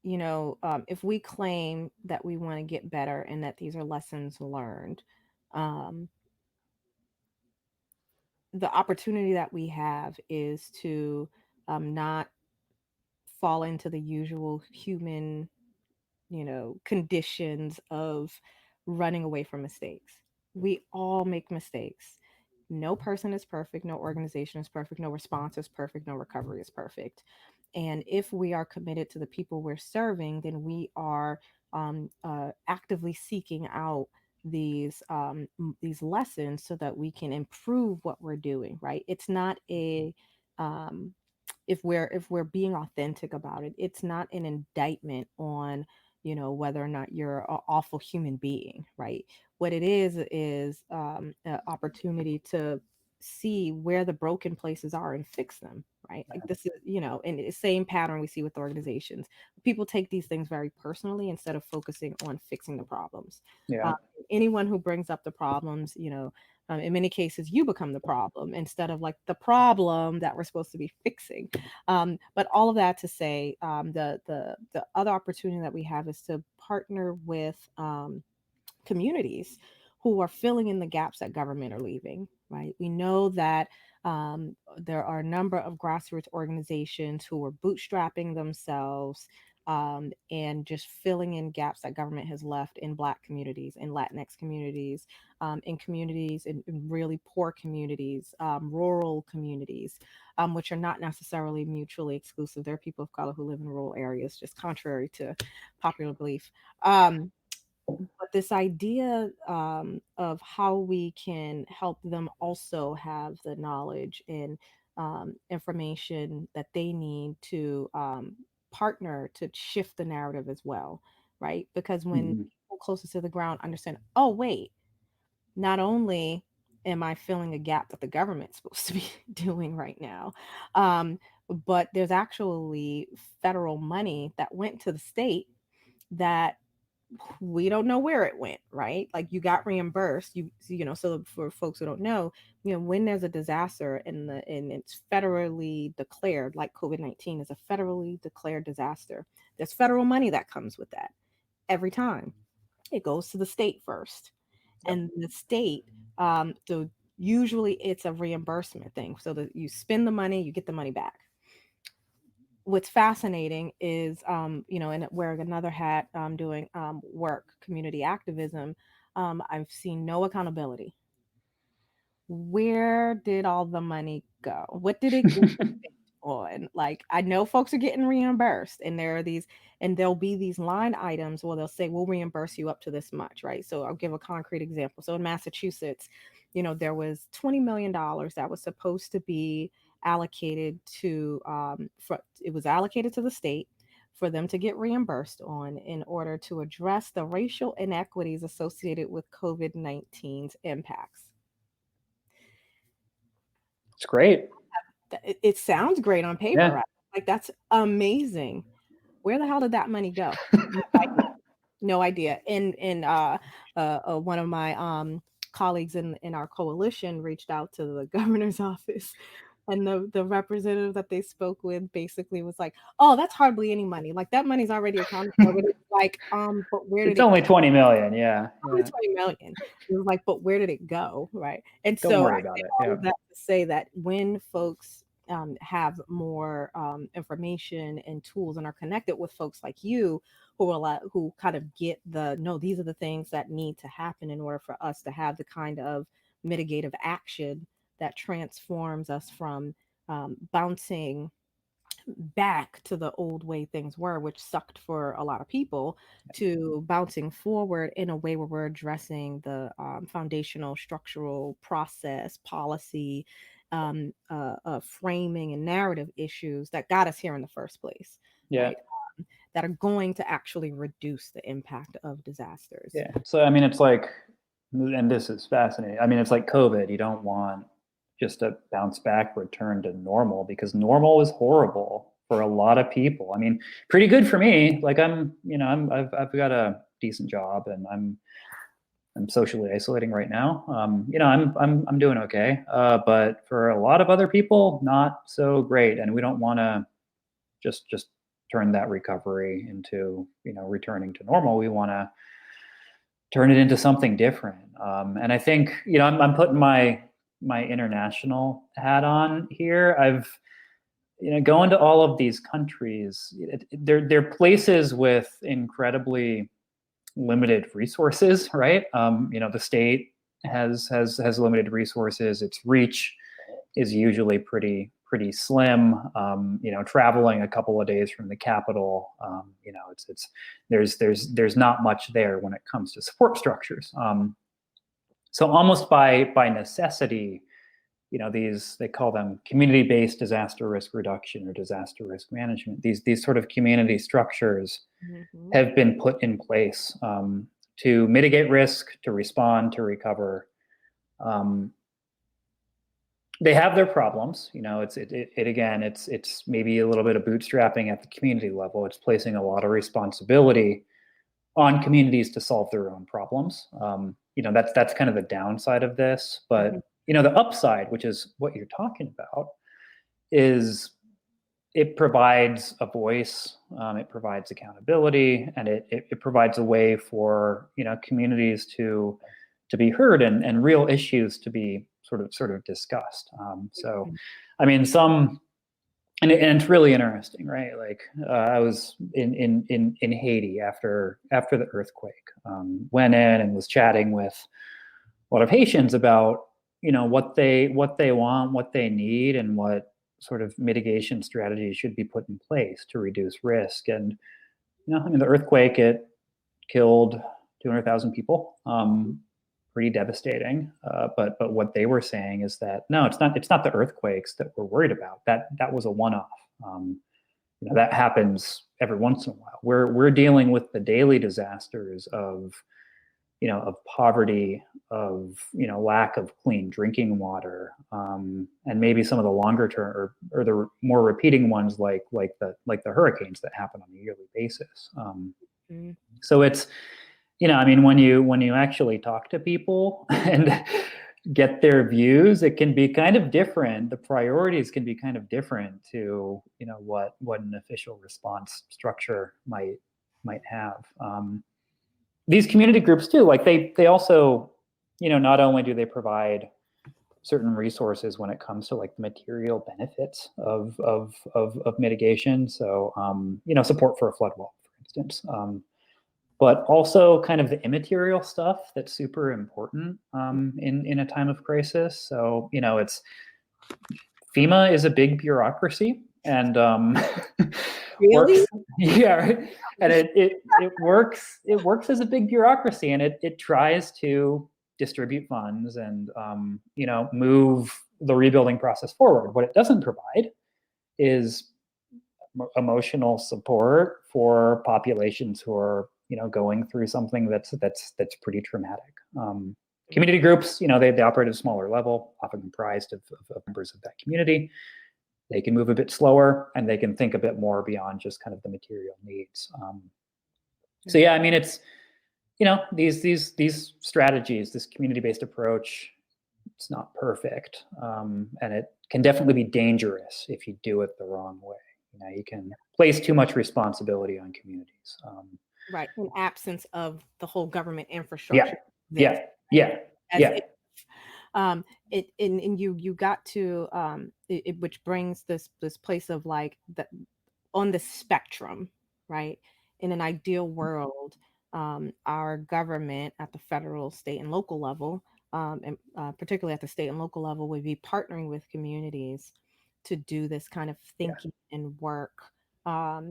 if we claim that we want to get better and that these are lessons learned, the opportunity that we have is to not fall into the usual human, conditions of running away from mistakes. We all make mistakes. No person is perfect. No organization is perfect. No response is perfect. No recovery is perfect. And if we are committed to the people we're serving, then we are actively seeking out these lessons so that we can improve what we're doing. Right? It's not a if we're being authentic about it, it's not an indictment on whether or not you're an awful human being, right? What it is an opportunity to see where the broken places are and fix them, right? Like this is and the same pattern we see with organizations. People take these things very personally instead of focusing on fixing the problems. Yeah. Anyone who brings up the problems, in many cases you become the problem instead of like the problem that we're supposed to be fixing. But all of that to say, the other opportunity that we have is to partner with communities who are filling in the gaps that government are leaving, right? We know that there are a number of grassroots organizations who are bootstrapping themselves and just filling in gaps that government has left in Black communities, in Latinx communities, in communities, in really poor communities, rural communities, which are not necessarily mutually exclusive. There are people of color who live in rural areas, just contrary to popular belief. But this idea of how we can help them also have the knowledge and information that they need to partner to shift the narrative as well, right? Because when people closest to the ground understand, oh, wait, not only am I filling a gap that the government's supposed to be doing right now, but there's actually federal money that went to the state that we don't know where it went, right? Like you got reimbursed, so for folks who don't know, when there's a disaster and it's federally declared, like COVID-19 is a federally declared disaster, there's federal money that comes with that every time. It goes to the state first. Yep. And the state, so usually it's a reimbursement thing. So that you spend the money, you get the money back. What's fascinating is, and wearing another hat, doing work, community activism, I've seen no accountability. Where did all the money go? What did it get on? Like, I know folks are getting reimbursed, and there'll be these line items where they'll say, we'll reimburse you up to this much, right? So I'll give a concrete example. So in Massachusetts, there was $20 million that was supposed to be allocated to, it was allocated to the state for them to get reimbursed on in order to address the racial inequities associated with COVID-19's impacts. It's great. It sounds great on paper, Yeah. right? Like, that's amazing. Where the hell did that money go? No idea. And one of my colleagues in our coalition reached out to the governor's office, and the representative that they spoke with basically was like, "Oh, that's hardly any money. Like, that money's already accounted for." But it's like, but where did It's only 20 million. Yeah. only 20 million. It was like, but where did it go? Right. And Don't so worry I about say it. all Yeah. of that to say that when folks have more information and tools and are connected with folks like you who kind of get these are the things that need to happen in order for us to have the kind of mitigative action that transforms us from bouncing back to the old way things were, which sucked for a lot of people, to bouncing forward in a way where we're addressing the foundational structural process, policy, framing and narrative issues that got us here in the first place, Yeah. right? That are going to actually reduce the impact of disasters. Yeah. So, I mean, it's like, and this is fascinating. I mean, it's like COVID. You don't want just a bounce back return to normal, because normal is horrible for a lot of people. I mean, pretty good for me. Like I've got a decent job, and I'm socially isolating right now. I'm doing okay. But for a lot of other people, not so great. And we don't want to just turn that recovery into, returning to normal. We want to turn it into something different. And I think, I'm putting my international hat on here. I've, going to all of these countries, they're places with incredibly limited resources, right? The state has limited resources. Its reach is usually pretty slim. Traveling a couple of days from the capital, there's not much there when it comes to support structures. So almost by necessity, they call them community-based disaster risk reduction or disaster risk management. These sort of community structures have been put in place to mitigate risk, to respond, to recover. They have their problems. It's maybe a little bit of bootstrapping at the community level. It's placing a lot of responsibility on communities to solve their own problems. That's kind of the downside of this. But the upside, which is what you're talking about, is it provides a voice, it provides accountability, and it provides a way for communities to be heard and real issues to be sort of discussed. So, I mean, and it's really interesting, right? Like I was in Haiti after the earthquake, went in and was chatting with a lot of Haitians about what they want, what they need, and what sort of mitigation strategies should be put in place to reduce risk. And the earthquake, it killed 200,000 people. Pretty devastating. But what they were saying is that no, it's not the earthquakes that we're worried about. That was a one-off. That happens every once in a while. We're dealing with the daily disasters of poverty, of lack of clean drinking water, and maybe some of the longer term or the more repeating ones like the hurricanes that happen on a yearly basis. So I mean, when you actually talk to people and get their views, it can be kind of different. The priorities can be kind of different to, what an official response structure might have. These community groups too, like they also, not only do they provide certain resources when it comes to like the material benefits of mitigation. So, support for a flood wall, for instance. But also kind of the immaterial stuff that's super important in a time of crisis. So, it's FEMA is a big bureaucracy, and Really? works, yeah, and it works as a big bureaucracy, and it tries to distribute funds and move the rebuilding process forward. What it doesn't provide is emotional support for populations who are going through something that's pretty traumatic. Community groups, they operate at a smaller level, often comprised of members of that community. They can move a bit slower, and they can think a bit more beyond just kind of the material needs. So yeah, I mean, it's these strategies, this community-based approach, it's not perfect, and it can definitely be dangerous if you do it the wrong way. You can place too much responsibility on communities. Right, in absence of the whole government infrastructure. Yeah. You got to which brings this place of like on the spectrum, right? In an ideal world, our government at the federal, state, and local level, and particularly at the state and local level, would be partnering with communities to do this kind of thinking and work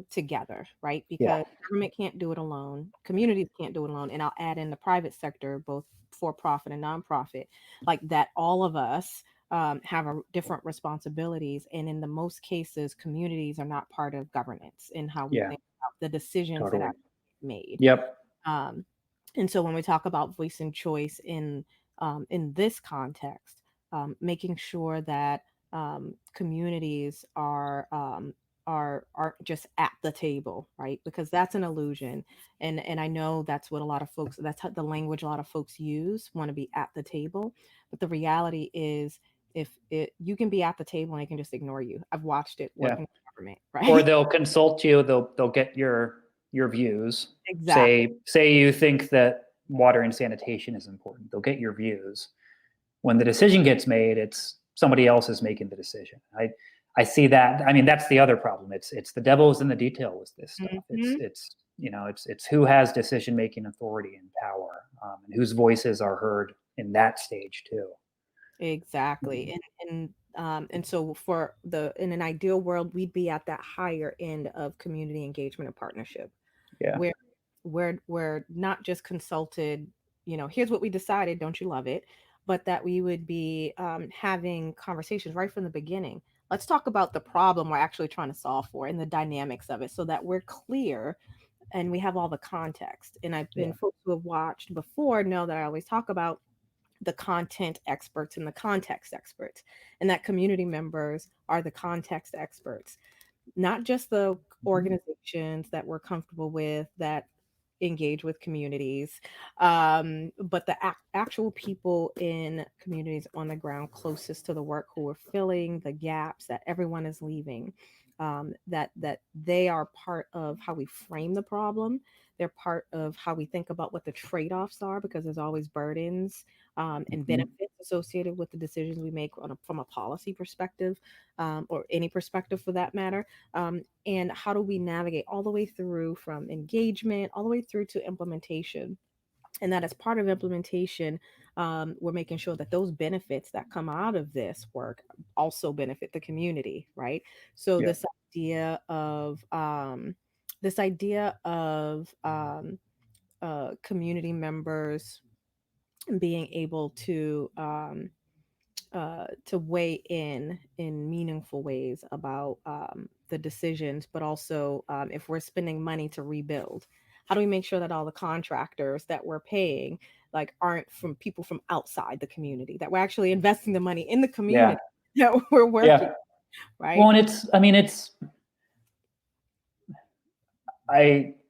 together, right? Because government can't do it alone, communities can't do it alone, and I'll add in the private sector, both for profit and nonprofit, like that. All of us have different responsibilities, and in the most cases, communities are not part of governance in how we think about the decisions that are made. Yep. And so when we talk about voice and choice in this context, making sure that communities aren't just at the table, right? Because that's an illusion, and I know that's what a lot of folks, that's the language a lot of folks use, want to be at the table. But the reality is, you can be at the table and they can just ignore you. I've watched it work in government, right? Or they'll consult you. They'll get your views. Exactly. Say you think that water and sanitation is important. They'll get your views. When the decision gets made, it's somebody else is making the decision. I see that. I mean, that's the other problem. It's the devil's in the detail with this stuff. Mm-hmm. It's who has decision making authority and power, and whose voices are heard in that stage too. Exactly. And so in an ideal world, we'd be at that higher end of community engagement and partnership. Yeah. Where we're not just consulted, here's what we decided, don't you love it? But that we would be having conversations right from the beginning. Let's talk about the problem we're actually trying to solve for and the dynamics of it, so that we're clear and we have all the context. And I've been folks who have watched before know that I always talk about the content experts and the context experts, and that community members are the context experts, not just the organizations that we're comfortable with that engage with communities, but the actual people in communities on the ground closest to the work, who are filling the gaps that everyone is leaving. That they are part of how we frame the problem. They're part of how we think about what the trade-offs are, because there's always burdens and benefits associated with the decisions we make from a policy perspective, or any perspective for that matter. And how do we navigate all the way through from engagement all the way through to implementation? And that as part of implementation, we're making sure that those benefits that come out of this work also benefit the community, right? So this idea of community members being able to weigh in meaningful ways about the decisions, but also if we're spending money to rebuild, how do we make sure that all the contractors that we're paying aren't from people from outside the community, that we're actually investing the money in the community that we're working, right? Well, and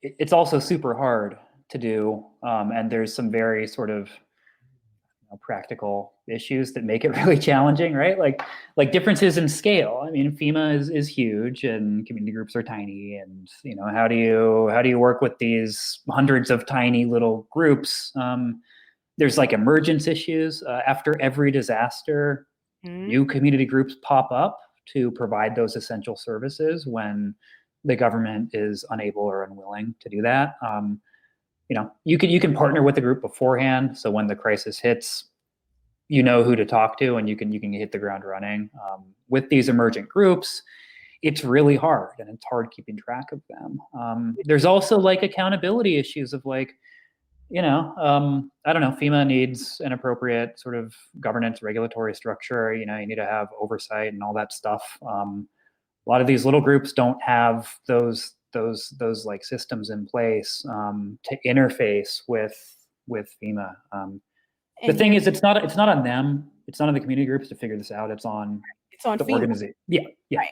it's also super hard to do, and there's some very sort of practical issues that make it really challenging, right? Like differences in scale. I mean, FEMA is huge, and community groups are tiny, and how do you work with these hundreds of tiny little groups? There's like emergence issues after every disaster. New community groups pop up to provide those essential services when the government is unable or unwilling to do that. You can partner with the group beforehand, so when the crisis hits, you know who to talk to, and you can hit the ground running. With these emergent groups, it's really hard, and it's hard keeping track of them. There's also like accountability issues of like, I don't know, FEMA needs an appropriate sort of governance regulatory structure. You need to have oversight and all that stuff. A lot of these little groups don't have those like systems in place to interface with FEMA. The thing is, it's not on them. It's not on the community groups to figure this out. It's on the FEMA. Organization. Yeah. Right.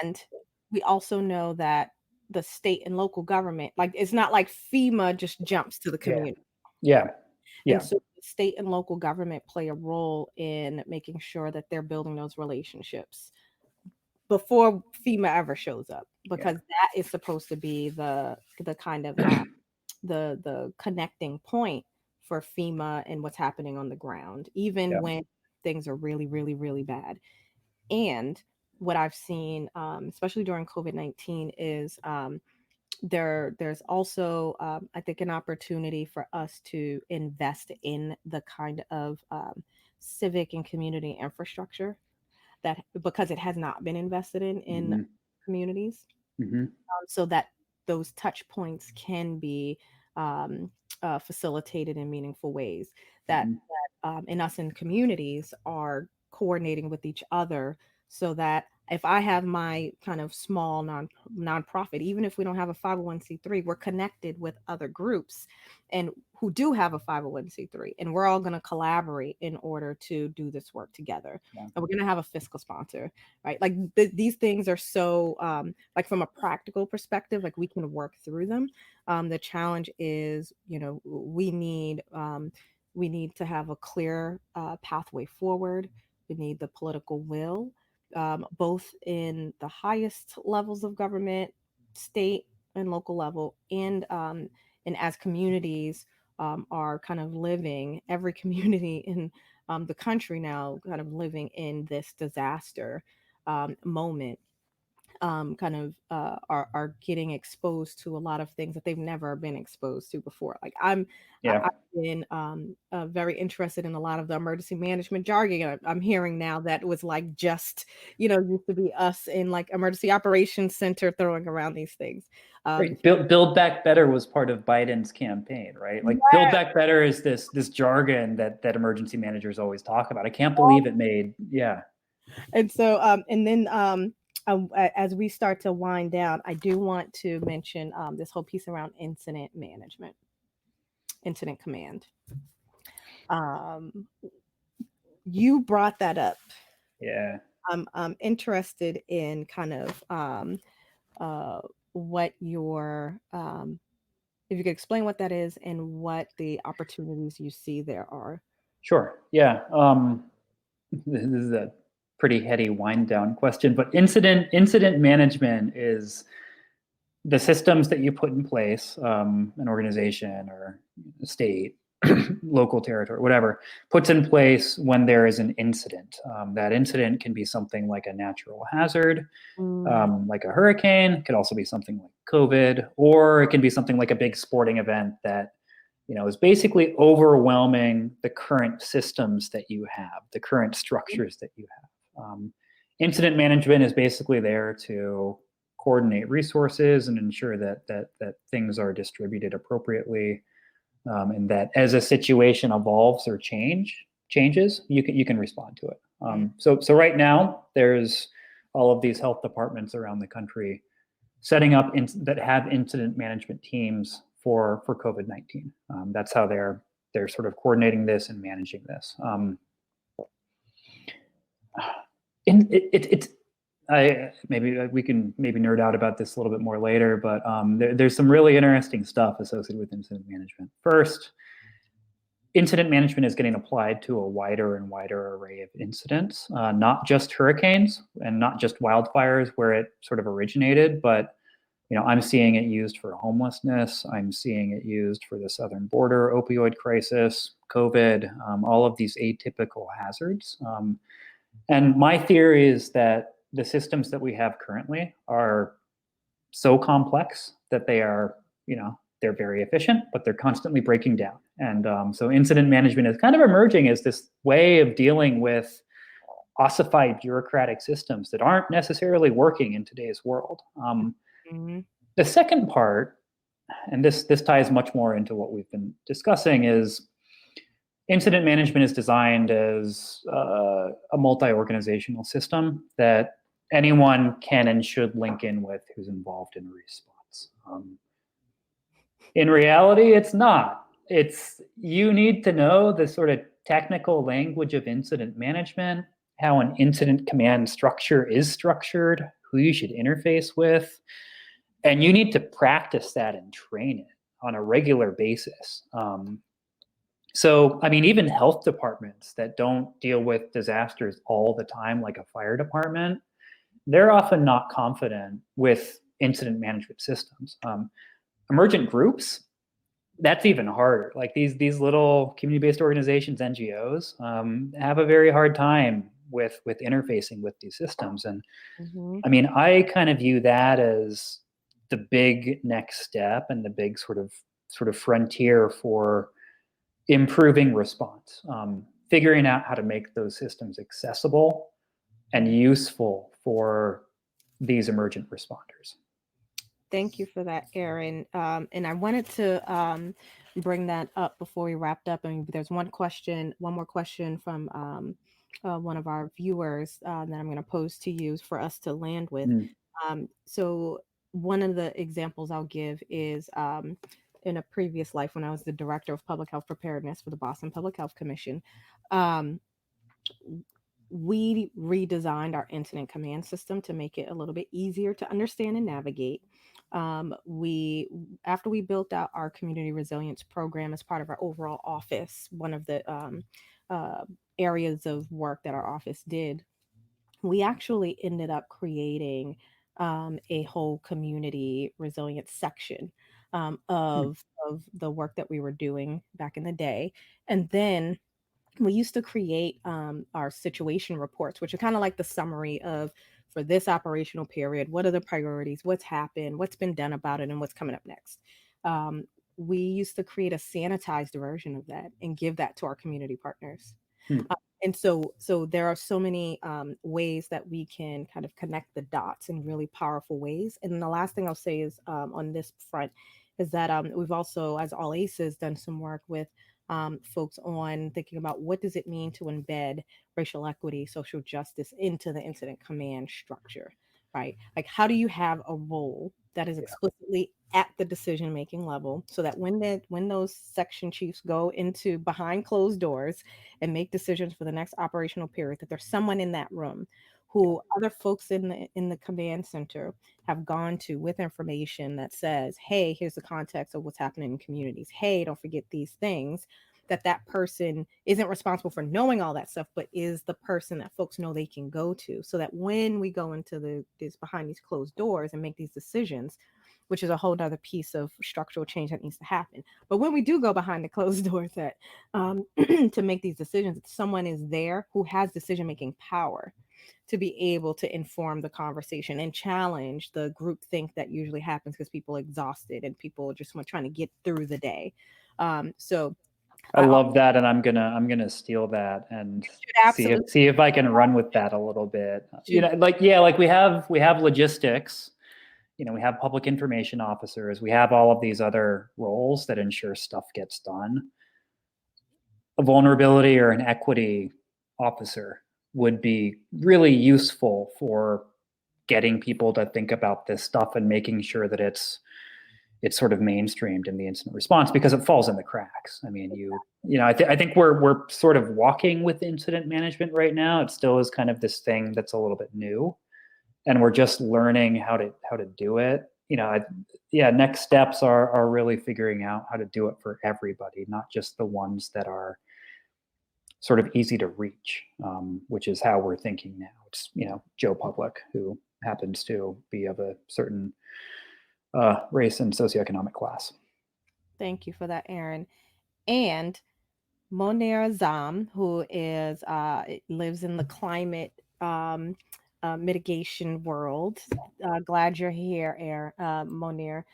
And we also know that the state and local government, like, it's not like FEMA just jumps to the community. Yeah. And so the state and local government play a role in making sure that they're building those relationships before FEMA ever shows up, because that is supposed to be the kind of the connecting point for FEMA and what's happening on the ground, even when things are really, really, really bad. And what I've seen, especially during COVID-19, is there's also, I think, an opportunity for us to invest in the kind of civic and community infrastructure that, because it has not been invested in communities, so that those touch points can be facilitated in meaningful ways, that and us in communities are coordinating with each other, so that if I have my kind of small nonprofit, even if we don't have a 501c3, we're connected with other groups and who do have a 501c3, and we're all going to collaborate in order to do this work together. And we're going to have a fiscal sponsor, right? Like these things are so like, from a practical perspective, like, we can work through them. The challenge is, we need to have a clear pathway forward. We need the political will, both in the highest levels of government, state and local level, and as communities are kind of living, every community in the country now kind of living in this disaster moment, are getting exposed to a lot of things that they've never been exposed to before. Like I've been very interested in a lot of the emergency management jargon I'm hearing now that was like just, used to be us in like emergency operations center throwing around these things. Right. Build Back Better was part of Biden's campaign, right? Like Build Back Better is this jargon that emergency managers always talk about. I can't believe it made, And so, and then as we start to wind down, I do want to mention this whole piece around incident management, incident command. You brought that up. Yeah. I'm interested in kind of what your, if you could explain what that is and what the opportunities you see there are. Sure. Yeah. This is a pretty heady wind down question, but incident management is the systems that you put in place, an organization or a state, local territory, whatever, puts in place when there is an incident. That incident can be something like a natural hazard, like a hurricane. It could also be something like COVID, or it can be something like a big sporting event that is basically overwhelming the current systems that you have, the current structures that you have. Incident management is basically there to coordinate resources and ensure that things are distributed appropriately, and that as a situation evolves or changes, you can respond to it. So right now, there's all of these health departments around the country setting up that have incident management teams for COVID-19. That's how they're sort of coordinating this and managing this. Maybe we can nerd out about this a little bit more later, but there's some really interesting stuff associated with incident management. First, incident management is getting applied to a wider and wider array of incidents, not just hurricanes and not just wildfires where it sort of originated, but I'm seeing it used for homelessness. I'm seeing it used for the southern border opioid crisis, COVID, all of these atypical hazards. And my theory is that the systems that we have currently are so complex that they are, they're very efficient, but they're constantly breaking down. And so incident management is kind of emerging as this way of dealing with ossified bureaucratic systems that aren't necessarily working in today's world. The second part, and this ties much more into what we've been discussing, is incident management is designed as a multi-organizational system that anyone can and should link in with who's involved in a response. In reality, it's not. You need to know the sort of technical language of incident management, how an incident command structure is structured, who you should interface with, and you need to practice that and train it on a regular basis. So, even health departments that don't deal with disasters all the time, like a fire department, they're often not confident with incident management systems. Emergent groups, that's even harder. Like these little community-based organizations, NGOs, have a very hard time with interfacing with these systems. And I kind of view that as the big next step and the big sort of frontier for improving response, figuring out how to make those systems accessible and useful for these emergent responders. Thank you for that, Aaron. And I wanted to bring that up before we wrapped up. And there's one more question from one of our viewers that I'm going to pose to you for us to land with. So one of the examples I'll give is in a previous life when I was the director of public health preparedness for the Boston Public Health Commission. We redesigned our incident command system to make it a little bit easier to understand and navigate. After we built out our community resilience program as part of our overall office, one of the areas of work that our office did, we actually ended up creating a whole community resilience section of the work that we were doing back in the day. And then we used to create our situation reports, which are kind of like the summary of, for this operational period, what are the priorities, what's happened, what's been done about it, and what's coming up next. We used to create a sanitized version of that and give that to our community partners. And so there are so many ways that we can kind of connect the dots in really powerful ways. And then the last thing I'll say is on this front is that we've also, as All ACEs, done some work with folks on thinking about what does it mean to embed racial equity, social justice into the incident command structure, right? Like, how do you have a role that is explicitly at the decision-making level so that when those section chiefs go into behind closed doors and make decisions for the next operational period, that there's someone in that room who other folks in the command center have gone to with information that says, hey, here's the context of what's happening in communities. Hey, don't forget these things. That person isn't responsible for knowing all that stuff, but is the person that folks know they can go to, so that when we go into these behind these closed doors and make these decisions, which is a whole other piece of structural change that needs to happen. But when we do go behind the closed doors to make these decisions, someone is there who has decision-making power to be able to inform the conversation and challenge the groupthink that usually happens because people are exhausted and people just want trying to get through the day. So I love that, and I'm gonna steal that and see if I can run with that a little bit. Like we have logistics. We have public information officers. We have all of these other roles that ensure stuff gets done. A vulnerability or an equity officer would be really useful for getting people to think about this stuff and making sure that it's sort of mainstreamed in the incident response, because it falls in the cracks. I think we're sort of walking with incident management right now. It still is kind of this thing that's a little bit new. and we're just learning how to do it. Next steps are really figuring out how to do it for everybody, not just the ones that are sort of easy to reach, which is how we're thinking now. It's Joe Public, who happens to be of a certain race and socioeconomic class. Thank you for that, Aaron. And Monir Zam, who is lives in the climate mitigation world. Glad you're here, Monir.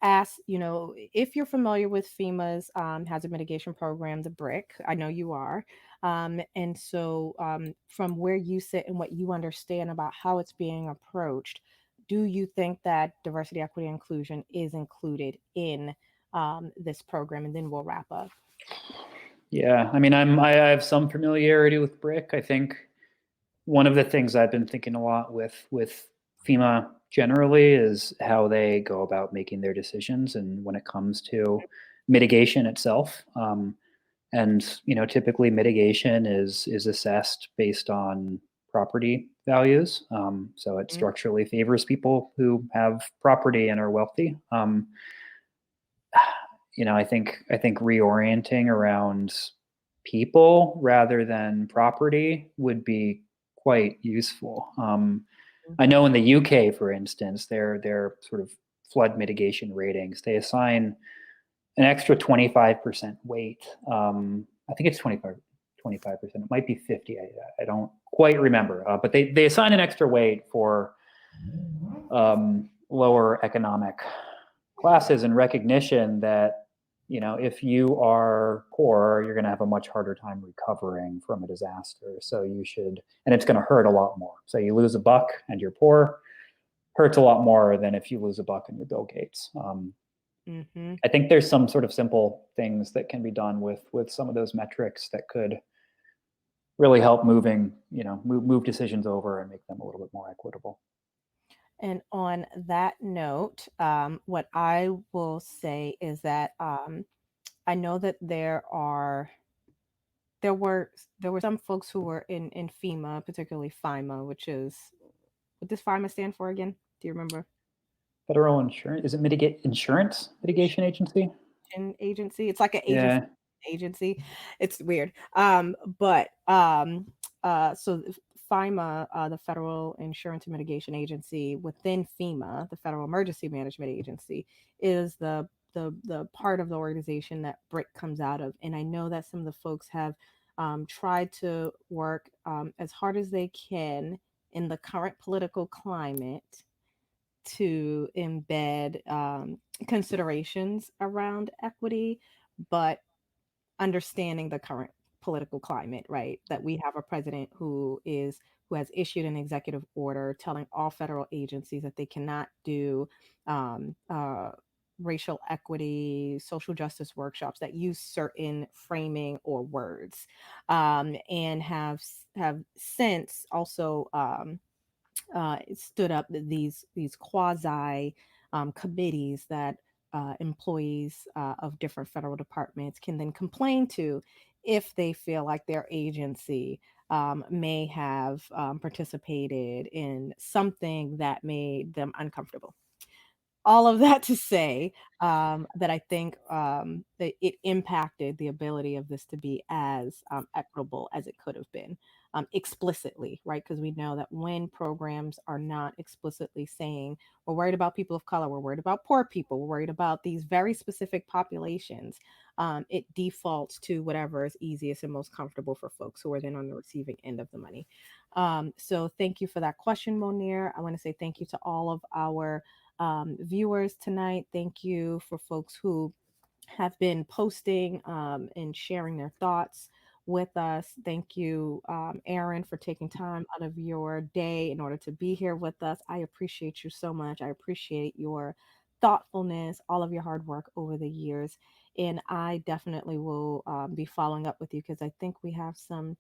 Ask, if you're familiar with FEMA's hazard mitigation program, the BRIC. I know you are. And so, from where you sit and what you understand about how it's being approached, do you think that diversity, equity, and inclusion is included in this program? And then we'll wrap up. Yeah, I mean, I have some familiarity with BRIC. I think one of the things I've been thinking a lot with FEMA generally is how they go about making their decisions, and when it comes to mitigation itself. And typically mitigation is assessed based on property values. So it structurally favors people who have property and are wealthy. I think reorienting around people rather than property would be quite useful. I know in the UK, for instance, their sort of flood mitigation ratings, they assign an extra 25% weight. I think it's 25%. It might be 50. I don't quite remember, but they assign an extra weight for lower economic classes in recognition that if you are poor, you're going to have a much harder time recovering from a disaster. So you should, and it's going to hurt a lot more. So you lose $1 and you're poor, hurts a lot more than if you lose $1 and you're Bill Gates. I think there's some sort of simple things that can be done with some of those metrics that could really help move decisions over and make them a little bit more equitable. And on that note, what I will say is that I know that there were some folks who were in FEMA, particularly FIMA, which is, what does FIMA stand for again? Do you remember? Federal Insurance, is it Insurance Mitigation Agency? Agency. It's like an agency. Yeah. Agency. It's weird. So FIMA, the Federal Insurance and Mitigation Agency within FEMA, the Federal Emergency Management Agency, is the part of the organization that BRIC comes out of. And I know that some of the folks have tried to work as hard as they can in the current political climate to embed considerations around equity, but understanding the current political climate, right? That we have a president who has issued an executive order telling all federal agencies that they cannot do racial equity, social justice workshops that use certain framing or words, and have since also stood up these quasi committees that employees of different federal departments can then complain to if they feel like their agency may have participated in something that made them uncomfortable. All of that to say that I think that it impacted the ability of this to be as equitable as it could have been explicitly, right? Because we know that when programs are not explicitly saying, we're worried about people of color, we're worried about poor people, we're worried about these very specific populations, it defaults to whatever is easiest and most comfortable for folks who are then on the receiving end of the money. So thank you for that question, Monir. I want to say thank you to all of our viewers tonight. Thank you for folks who have been posting and sharing their thoughts with us. Thank you, Aaron, for taking time out of your day in order to be here with us. I appreciate you so much. I appreciate your thoughtfulness, all of your hard work over the years. And I definitely will be following up with you because I think we have some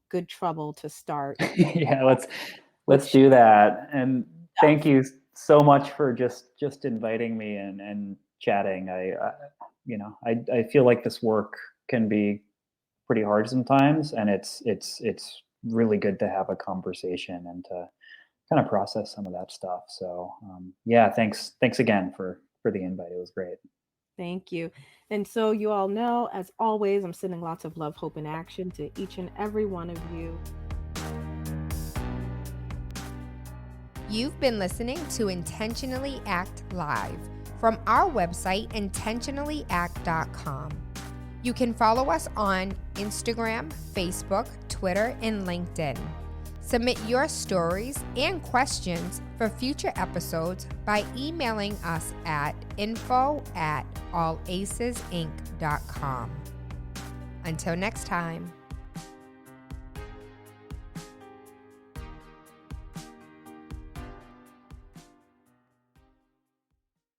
good trouble to start. Yeah, let's do that. And thank you so much for just inviting me and chatting. I feel like this work can be pretty hard sometimes, and it's really good to have a conversation and to kind of process some of that stuff. So yeah, thanks again for the invite. It was great. Thank you. And so you all know, as always, I'm sending lots of love, hope, and action to each and every one of you. You've been listening to Intentionally Act Live from our website, intentionallyact.com. You can follow us on Instagram, Facebook, Twitter, and LinkedIn. Submit your stories and questions for future episodes by emailing us at info@allacesinc.com. Until next time.